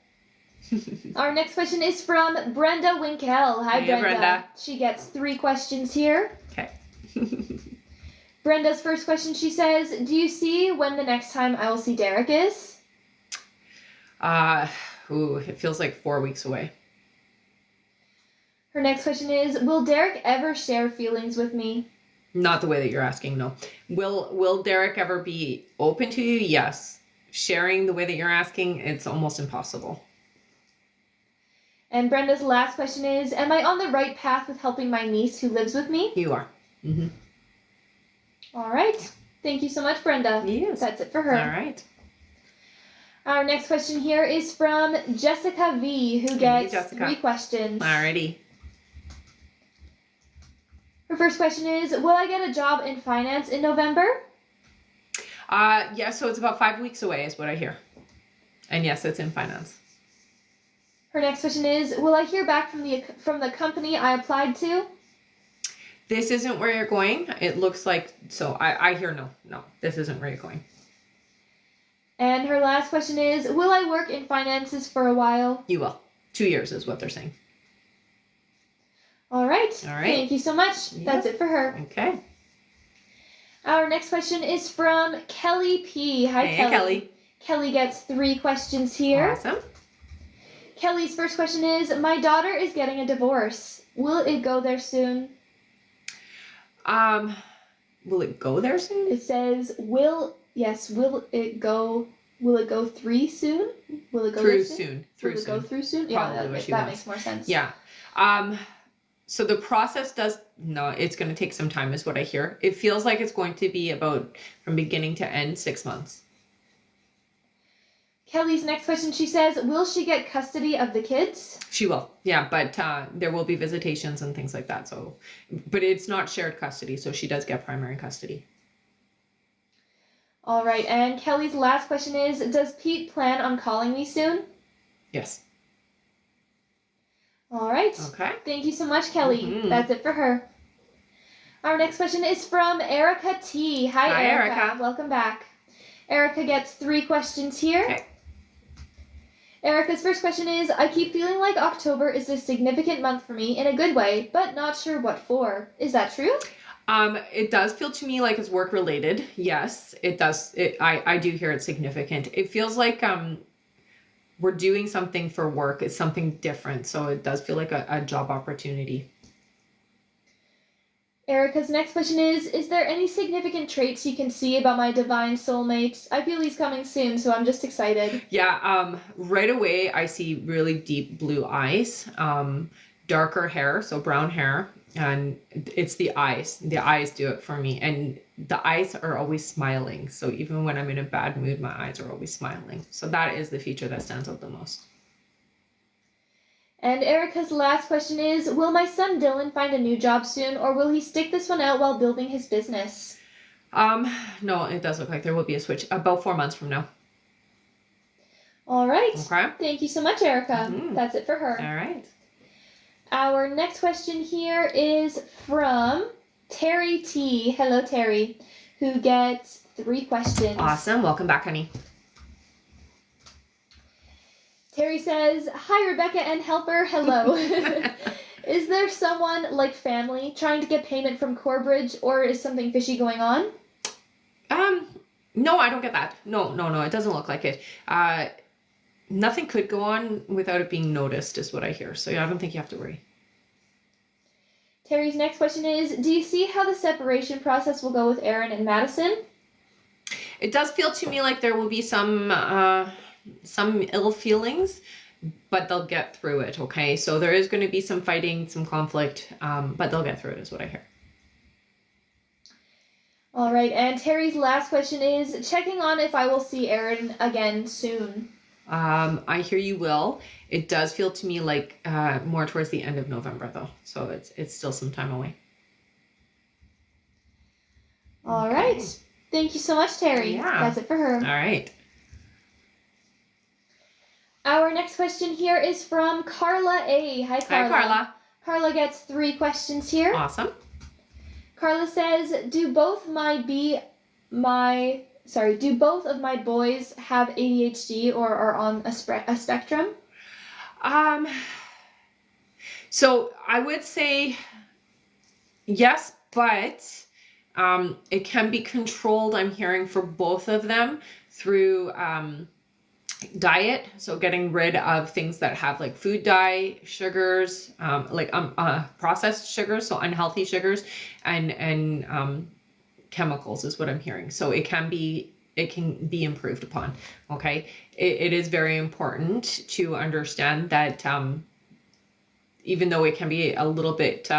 Our next question is from Brenda Winkle. Hi, Hey, Brenda. She gets 3 questions here. Okay. Brenda's first question, she says, do you see when the next time I will see Derek is? It feels like 4 weeks away. Her next question is, will Derek ever share feelings with me? Not the way that you're asking, no. Will Derek ever be open to you? Yes. Sharing the way that you're asking, it's almost impossible. And Brenda's last question is, am I on the right path with helping my niece who lives with me? You are. Mm-hmm. All right. Thank you so much, Brenda. Yes. That's it for her. All right. Our next question here is from Jessica V, who gets 3 questions. Alrighty. Her first question is, will I get a job in finance in November? Yeah, so it's about 5 weeks away is what I hear. And yes, it's in finance. Her next question is, will I hear back from the company I applied to? This isn't where you're going. It looks like, so I hear no, this isn't where you're going. And her last question is, will I work in finances for a while? You will. 2 years is what they're saying. All right. Thank you so much. Yep. That's it for her. Okay. Our next question is from Kelly P. Hi, Hey, Kelly. Kelly gets 3 questions here. Awesome. Kelly's first question is, my daughter is getting a divorce. Will it go there soon? Will it go there soon? It says, will it go through soon? Will it go through there soon? Will it go through soon? Probably Yeah, that makes more sense. Yeah. So the process it's going to take some time is what I hear. It feels like it's going to be about from beginning to end 6 months. Kelly's next question, she says, will she get custody of the kids? She will. Yeah, but there will be visitations and things like that. So, but it's not shared custody, so she does get primary custody. All right, and Kelly's last question is, does Pete plan on calling me soon? Yes. All right. Okay. Thank you so much, Kelly. Mm-hmm. That's it for her. Our next question is from Erica T. Hi, Erica. Welcome back. Erica gets 3 questions here. Okay. Erica's first question is, I keep feeling like October is a significant month for me in a good way, but not sure what for. Is that true? It does feel to me like it's work related. Yes, it does. I do hear it's significant. It feels like we're doing something for work. It's something different. So it does feel like a job opportunity. Erica's next question is there any significant traits you can see about my divine soulmate? I feel he's coming soon, so I'm just excited. Yeah, right away I see really deep blue eyes, darker hair, so brown hair, and it's the eyes. The eyes do it for me, and the eyes are always smiling. So even when I'm in a bad mood, my eyes are always smiling. So that is the feature that stands out the most. And Erica's last question is, will my son Dylan find a new job soon, or will he stick this one out while building his business? No, it does look like there will be a switch about 4 months from now. All right. Okay. Thank you so much, Erica. That's it for her. All right. Our next question here is from Terry T. Hello, Terry, who gets 3 questions. Awesome. Welcome back, honey. Terry says, hi, Rebecca and helper. Hello. Is there someone like family trying to get payment from Corebridge, or is something fishy going on? No, I don't get that. No, it doesn't look like it. Nothing could go on without it being noticed is what I hear. So yeah, I don't think you have to worry. Terry's next question is, do you see how the separation process will go with Aaron and Madison? It does feel to me like there will be some ill feelings, but they'll get through it, okay? So there is going to be some fighting, some conflict, but they'll get through it is what I hear. All right, and Terry's last question is, checking on if I will see Aaron again soon. I hear you will. It does feel to me like more towards the end of November, though. So it's still some time away. All right. Thank you so much, Terry. Yeah. That's it for her. All right. Our next question here is from Carla A. Hi, Carla. Hi, Carla. Carla gets 3 questions here. Awesome. Carla says, do both of my boys have ADHD or are on a spectrum? So I would say yes, but it can be controlled, I'm hearing, for both of them through diet. So getting rid of things that have like food dye, sugars, processed sugars, so unhealthy sugars, and chemicals is what I'm hearing. So it can be improved upon. Okay. It is very important to understand that even though it can be a little bit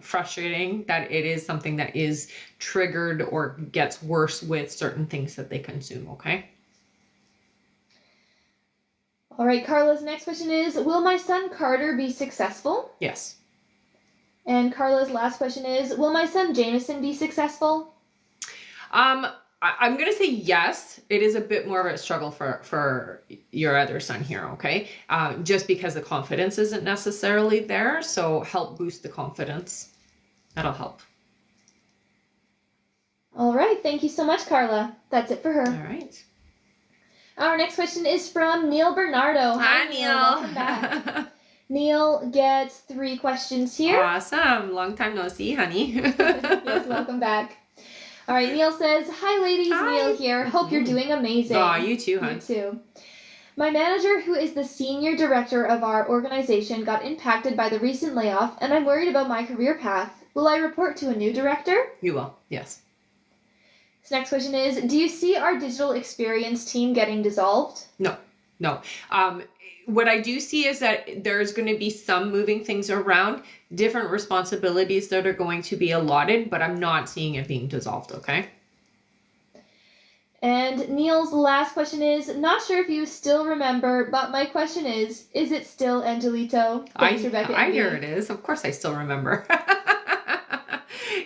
frustrating, that it is something that is triggered or gets worse with certain things that they consume. Okay. All right, Carla's next question is, will my son Carter be successful? Yes. And Carla's last question is, will my son Jameson be successful? I'm going to say yes. It is a bit more of a struggle for your other son here, okay? Just because the confidence isn't necessarily there, so help boost the confidence. That'll help. All right, thank you so much, Carla. That's it for her. All right. Our next question is from Neil Bernardo. Hi, Neil. Welcome back. Neil gets 3 questions here. Awesome. Long time no see, honey. Yes, welcome back. All right, Neil says, hi, ladies. Hi. Neil here. Hope you're doing amazing. Aw, you too, hon. You too. My manager, who is the senior director of our organization, got impacted by the recent layoff, and I'm worried about my career path. Will I report to a new director? You will, yes. This next question is, do you see our digital experience team getting dissolved? No. What I do see is that there's going to be some moving things around, different responsibilities that are going to be allotted, but I'm not seeing it being dissolved, okay? And Neil's last question is, not sure if you still remember, but my question is it still Angelito? Thanks, Rebecca. I hear it is. Of course I still remember.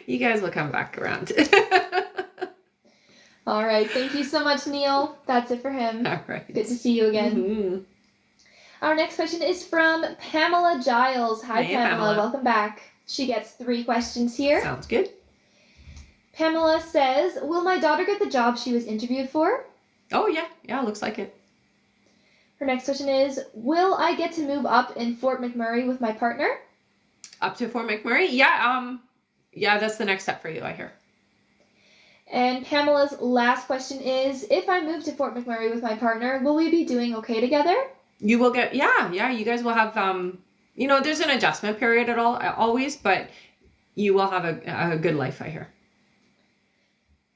You guys will come back around. All right. Thank you so much, Neil. That's it for him. All right. Good to see you again. Mm-hmm. Our next question is from Pamela Giles. Hi, Hey, Pamela. Pamela. Welcome back. She gets 3 questions here. Sounds good. Pamela says, will my daughter get the job she was interviewed for? Oh, yeah. Yeah, looks like it. Her next question is, will I get to move up in Fort McMurray with my partner? Up to Fort McMurray? Yeah, that's the next step for you, I hear. And Pamela's last question is, if I move to Fort McMurray with my partner, will we be doing okay together? You will get, yeah, you guys will have, there's an adjustment period at all, always, but you will have a good life, I hear.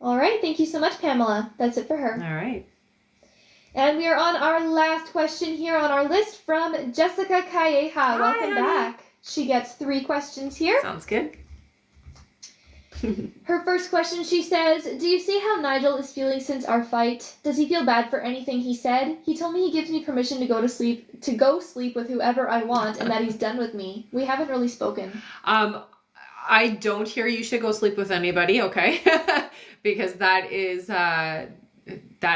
All right. Thank you so much, Pamela. That's it for her. All right. And we are on our last question here on our list from Jessica Calleja. Welcome honey. back. She gets 3 questions here. Sounds good. Her first question, she says, do you see how Nigel is feeling since our fight? Does he feel bad for anything he said? He told me he gives me permission to go sleep with whoever I want and that he's done with me. We haven't really spoken. I don't hear you should go sleep with anybody, okay? Because that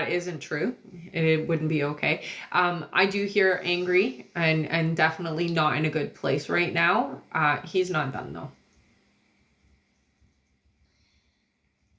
isn't true. It wouldn't be okay. I do hear angry and definitely not in a good place right now. He's not done though.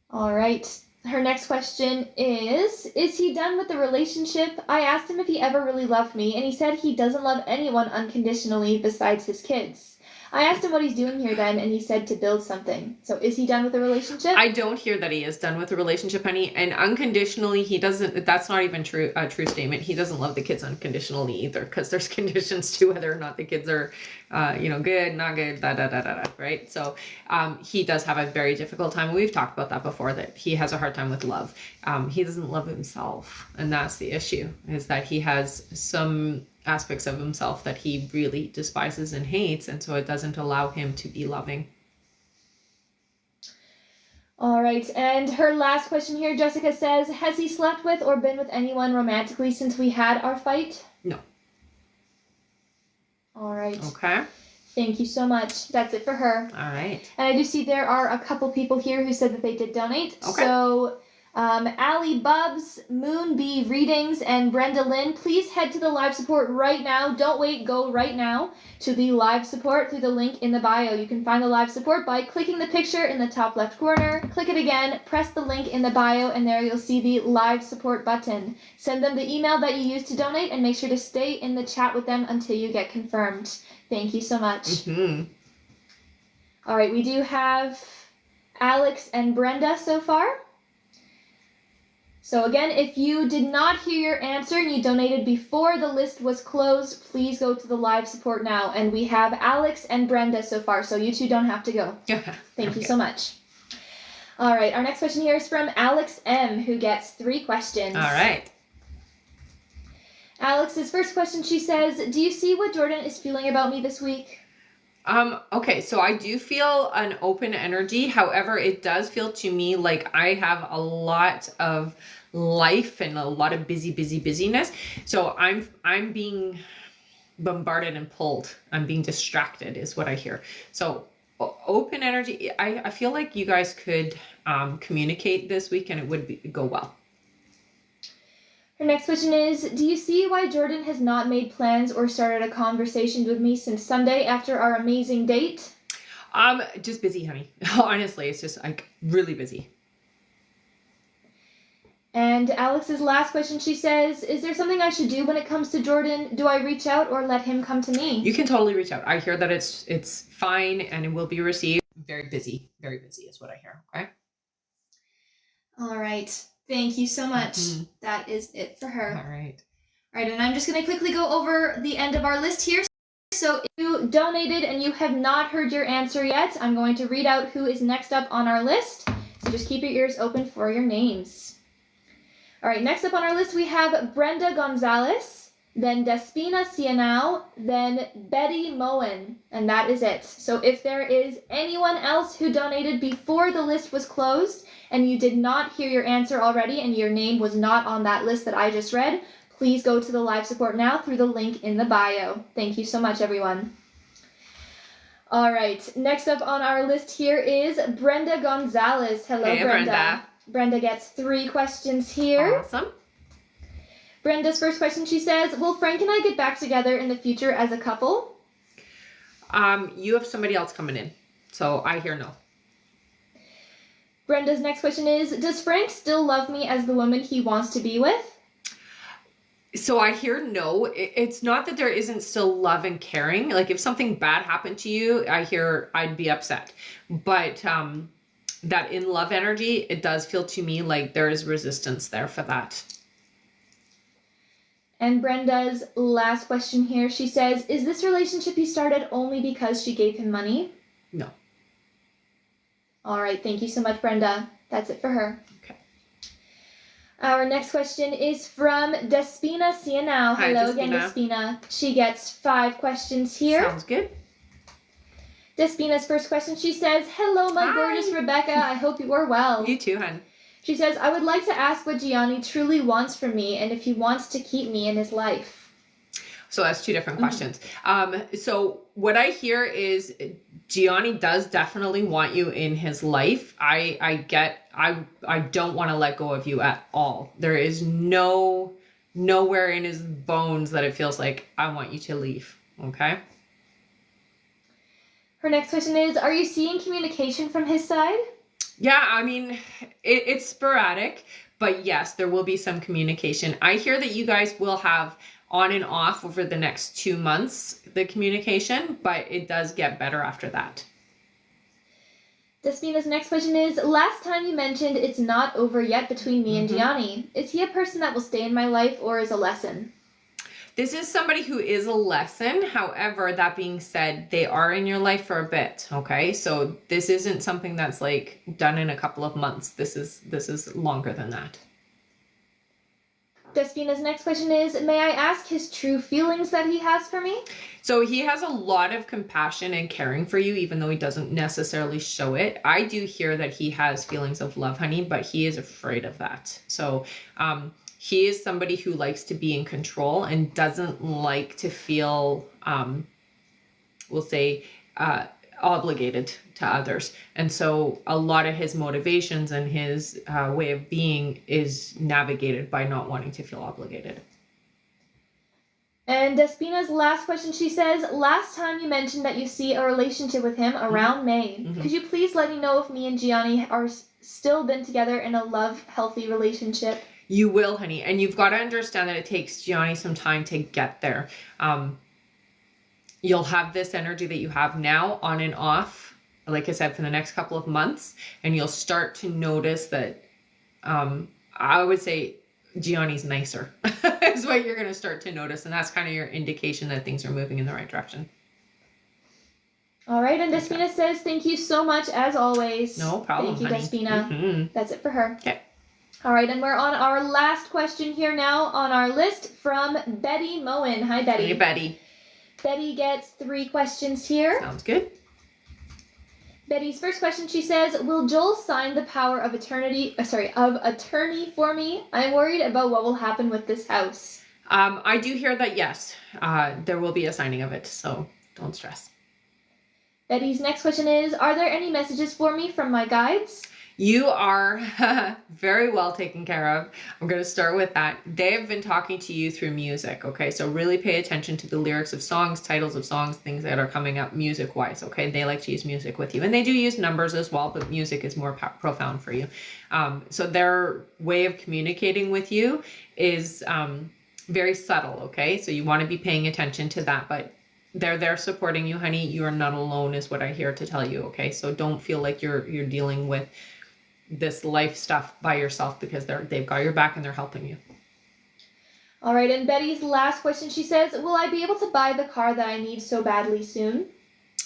All right. Her next question is he done with the relationship? I asked him if he ever really loved me, and he said he doesn't love anyone unconditionally besides his kids. I asked him what he's doing here then, and he said to build something. So is he done with the relationship? I don't hear that he is done with the relationship, honey. And unconditionally, he doesn't, that's not even a true statement. He doesn't love the kids unconditionally either, because there's conditions to whether or not the kids are, good, not good, right? So he does have a very difficult time. We've talked about that before, that he has a hard time with love. He doesn't love himself. And that's the issue, is that he has some aspects of himself that he really despises and hates, and so it doesn't allow him to be loving. All right, and her last question here, Jessica says, has he slept with or been with anyone romantically since we had our fight? No. All right. Okay. Thank you so much. That's it for her. All right. And I do see there are a couple people here who said that they did donate. Okay. So Allie Bubs, Moonbee Readings, and Brenda Lynn, please head to the live support right now. Don't wait, go right now to the live support through the link in the bio. You can find the live support by clicking the picture in the top left corner. Click it again, press the link in the bio, and there you'll see the live support button. Send them the email that you used to donate, and make sure to stay in the chat with them until you get confirmed. Thank you so much. Mm-hmm. All right, we do have Alex and Brenda so far. So again, if you did not hear your answer and you donated before the list was closed, please go to the live support now. And we have Alex and Brenda so far, so you two don't have to go. Thank you so much. All right, our next question here is from Alex M, who gets 3 questions. All right. Alex's first question, she says, do you see what Jordan is feeling about me this week? Okay, so I do feel an open energy. However, it does feel to me like I have a lot of life and a lot of busyness. So I'm being bombarded and pulled. I'm being distracted is what I hear. So open energy. I feel like you guys could communicate this week and it would go well. Her next question is, do you see why Jordan has not made plans or started a conversation with me since Sunday after our amazing date? Just busy, honey. Honestly, it's just like really busy. And Alex's last question, she says, is there something I should do when it comes to Jordan? Do I reach out or let him come to me? You can totally reach out. I hear that it's fine and it will be received. Very busy is what I hear. Okay. All right. Thank you so much. Mm-hmm. That is it for her. All right. All right, and I'm just going to quickly go over the end of our list here. So if you donated and you have not heard your answer yet, I'm going to read out who is next up on our list. So just keep your ears open for your names. All right, next up on our list, we have Brenda Gonzalez, then Despina Cianao, then Betty Moen, and that is it. So if there is anyone else who donated before the list was closed, and you did not hear your answer already and your name was not on that list that I just read, please go to the live support now through the link in the bio. Thank you so much, everyone. All right, next up on our list here is Brenda Gonzalez. Hello, hey, Brenda. Brenda gets 3 questions here. Awesome. Brenda's first question, she says, will Frank and I get back together in the future as a couple? You have somebody else coming in, so I hear no. Brenda's next question is, does Frank still love me as the woman he wants to be with? So I hear no. It's not that there isn't still love and caring. Like if something bad happened to you, I hear I'd be upset. But that in love energy, it does feel to me like there is resistance there for that. And Brenda's last question here, she says, is this relationship you started only because she gave him money? No. All right, thank you so much, Brenda. That's it for her. Okay. Our next question is from Despina Cianao. Hello again, Despina. She gets 5 questions here. Sounds good. Despina's first question, she says, hello, my gorgeous Rebecca. I hope you are well. You too, hun. She says, I would like to ask what Gianni truly wants from me and if he wants to keep me in his life. So that's two different questions. So what I hear is Gianni does definitely want you in his life. I don't want to let go of you at all. There is nowhere in his bones that it feels like I want you to leave. Okay. Her next question is, are you seeing communication from his side? Yeah, I mean, it's sporadic, but yes, there will be some communication. I hear that you guys will have on and off over the next 2 months, the communication, but it does get better after that. Despina's next question is, last time you mentioned it's not over yet between me and Gianni. Is he a person that will stay in my life or is a lesson? This is somebody who is a lesson. However, that being said, they are in your life for a bit. Okay. So this isn't something that's like done in a couple of months. This is longer than that. Despina's next question is, may I ask his true feelings that he has for me? So he has a lot of compassion and caring for you, even though he doesn't necessarily show it. I do hear that he has feelings of love, honey, but he is afraid of that. So, he is somebody who likes to be in control and doesn't like to feel, we'll say, obligated to others. And so a lot of his motivations and his way of being is navigated by not wanting to feel obligated. And Despina's last question, she says, last time you mentioned that you see a relationship with him around May. Could you please let me know if me and Gianni are still been together in a love, healthy relationship? You will, honey. And you've got to understand that it takes Gianni some time to get there. You'll have this energy that you have now on and off, like I said, for the next couple of months. And you'll start to notice that, I would say Gianni's nicer is what you're going to start to notice. And that's kind of your indication that things are moving in the right direction. All right. And Despina says, thank you so much as always. No problem, Thank you, Despina. That's it for her. Okay. All right, and we're on our last question here now on our list from Betty Moen. Hi, Betty. Hey, Betty. Betty gets 3 questions here. Sounds good. Betty's first question, she says, will Joel sign the power of attorney for me? I'm worried about what will happen with this house. I do hear that, yes, there will be a signing of it, so don't stress. Betty's next question is, are there any messages for me from my guides? You are very well taken care of. I'm going to start with that. They have been talking to you through music, okay? So really pay attention to the lyrics of songs, titles of songs, things that are coming up music-wise, okay? They like to use music with you. And they do use numbers as well, but music is more profound for you. So their way of communicating with you is very subtle, okay? So you want to be paying attention to that, but they're there supporting you, honey. You are not alone is what I hear to tell you, okay? So don't feel like you're dealing with this life stuff by yourself, because they've got your back and they're helping you. All right, and Betty's last question, she says, will I be able to buy the car that I need so badly soon?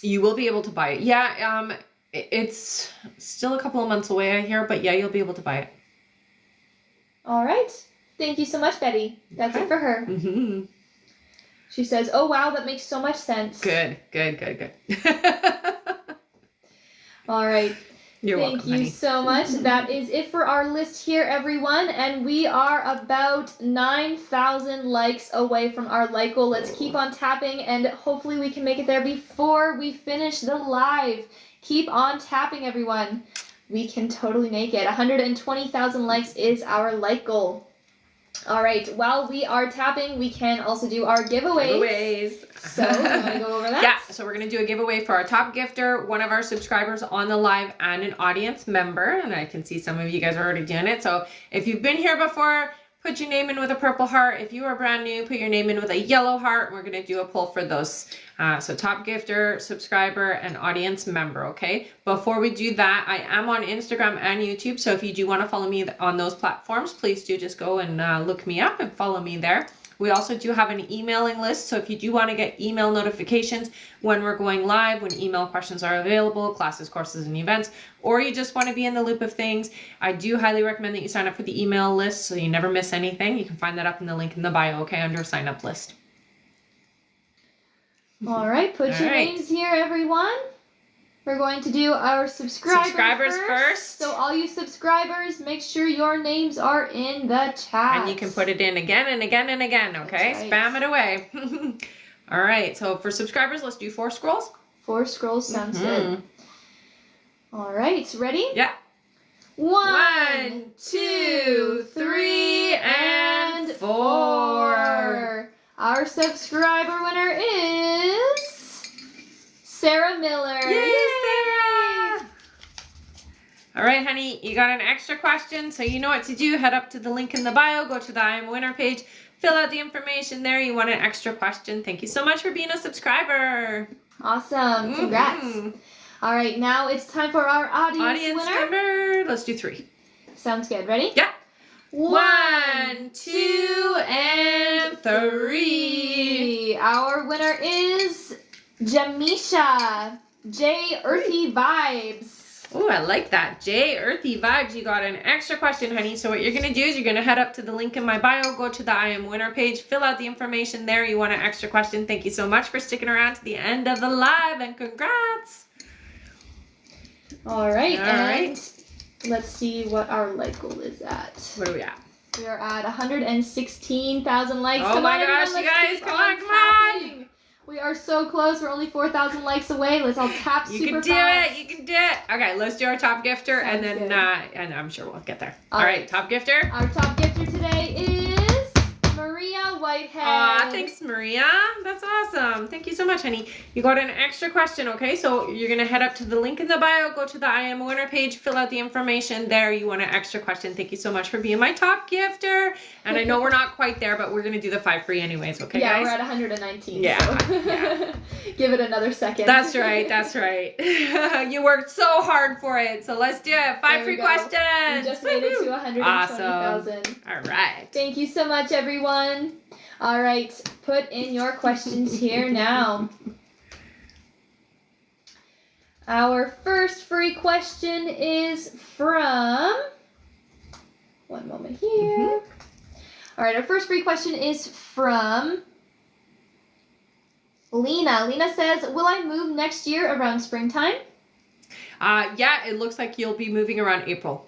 You will be able to buy it. Yeah, it's still a couple of months away, I hear, but yeah, you'll be able to buy it. All right. Thank you so much, Betty. That's it for her. She says, oh, wow, that makes so much sense. Good. All right. You're welcome, Thank you so much. That is it for our list here, everyone. And we are about 9,000 likes away from our like goal. Let's keep on tapping, and hopefully we can make it there before we finish the live. Keep on tapping, everyone. We can totally make it. 120,000 likes is our like goal. All right, while we are tapping, we can also do our giveaways. So, you want to go over that? Yeah, so we're going to do a giveaway for our top gifter, one of our subscribers on the live, and an audience member. And I can see some of you guys are already doing it. So if you've been here before, put your name in with a purple heart. If you are brand new, put your name in with a yellow heart. We're going to do a poll for those. So top gifter, subscriber, and audience member, okay? Before we do that, I am on Instagram and YouTube. So if you do want to follow me on those platforms, please do just go and look me up and follow me there. We also do have an emailing list. So if you do want to get email notifications when we're going live, when email questions are available, classes, courses, and events, or you just want to be in the loop of things, I do highly recommend that you sign up for the email list so you never miss anything. You can find that up in the link in the bio, okay, under sign up list. All right, put your names here, everyone. We're going to do our subscribers first. So all you subscribers, make sure your names are in the chat. And you can put it in again and again and again, okay? Right. Spam it away. All right, so for subscribers, let's do 4 scrolls. 4 scrolls sounds good. All right, ready? Yeah. 1, 2, 3, and 4. Our subscriber winner is Sarah Miller. Yay, Sarah! All right, honey, you got an extra question, so you know what to do. Head up to the link in the bio, go to the I Am a Winner page, fill out the information there. You want an extra question. Thank you so much for being a subscriber. Awesome. Congrats. All right, now it's time for our audience winner. Let's do 3. Sounds good. Ready? Yeah. 1, 2, and 3. Our winner is Jamisha. J Earthy Vibes. Oh, I like that. J Earthy Vibes. You got an extra question, honey. So what you're going to do is you're going to head up to the link in my bio, go to the I Am Winner page, fill out the information there. You want an extra question. Thank you so much for sticking around to the end of the live, and congrats. All right. Let's see what our like goal is at. What are we at? We are at 116,000 likes. Oh my gosh, you guys, come on. We are so close. We're only 4,000 likes away. Let's all tap super fast. You can do it. Okay, let's do our top gifter, and then and I'm sure we'll get there. All right, top gifter. Our top gifter today is Maria Whitehead. Aw, thanks, Maria. That's awesome. Thank you so much, honey. You got an extra question, okay? So you're going to head up to the link in the bio, go to the I Am a Winner page, fill out the information there. You want an extra question. Thank you so much for being my top gifter. And I know we're not quite there, but we're going to do the 5 free anyways, okay, guys? Yeah, we're at 119. Yeah. So. Give it another second. That's right. That's right. You worked so hard for it. So let's do it. 5 free questions. We just made it to 120,000. Awesome. All right. Thank you so much, everyone. All right, put in your questions here now. Our first free question is from, one moment here. All right, our first free question is from Lena. Lena says, will I move next year around springtime? Yeah, it looks like you'll be moving around April.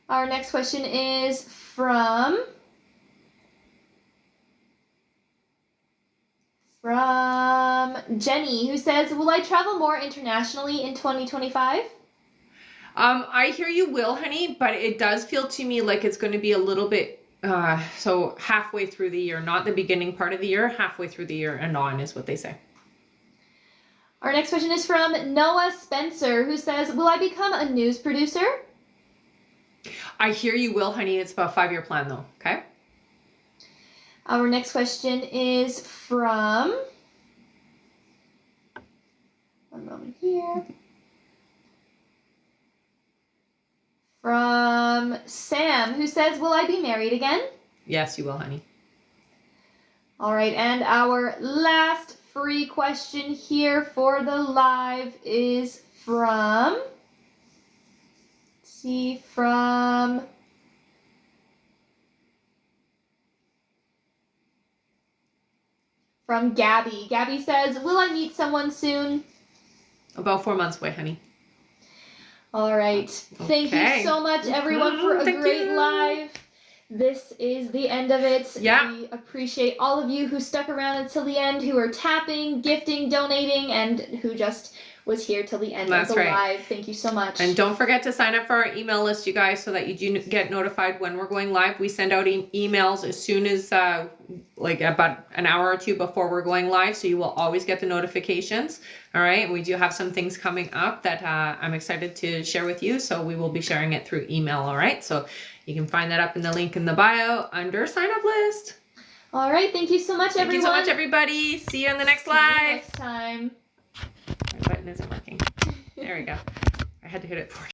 Our next question is from Jenny, who says, will I travel more internationally in 2025? I hear you will, honey, but it does feel to me like it's going to be a little bit, so halfway through the year, not the beginning part of the year, halfway through the year and on is what they say. Our next question is from Noah Spencer, who says, will I become a news producer? I hear you will, honey. It's about a 5-year plan though, okay? Our next question is from, one moment here, from Sam, who says, will I be married again? Yes, you will, honey. All right, and our last free question here for the live is from, from Gabby. Gabby says, will I meet someone soon? About 4 months away, honey. All right. Thank you so much, everyone, for a great live. This is the end of it. Yeah. We appreciate all of you who stuck around until the end, who are tapping, gifting, donating, and who just was here till the end of the live. Thank you so much. And don't forget to sign up for our email list, you guys, so that you do get notified when we're going live. We send out emails as soon as, like about an hour or 2 before we're going live, so you will always get the notifications. All right, we do have some things coming up that I'm excited to share with you, so we will be sharing it through email. All right, so you can find that up in the link in the bio under sign up list. All right, thank you so much, everyone. Thank you so much, everybody. See you in the next live. See you next time. My button isn't working. There we go. I had to hit it for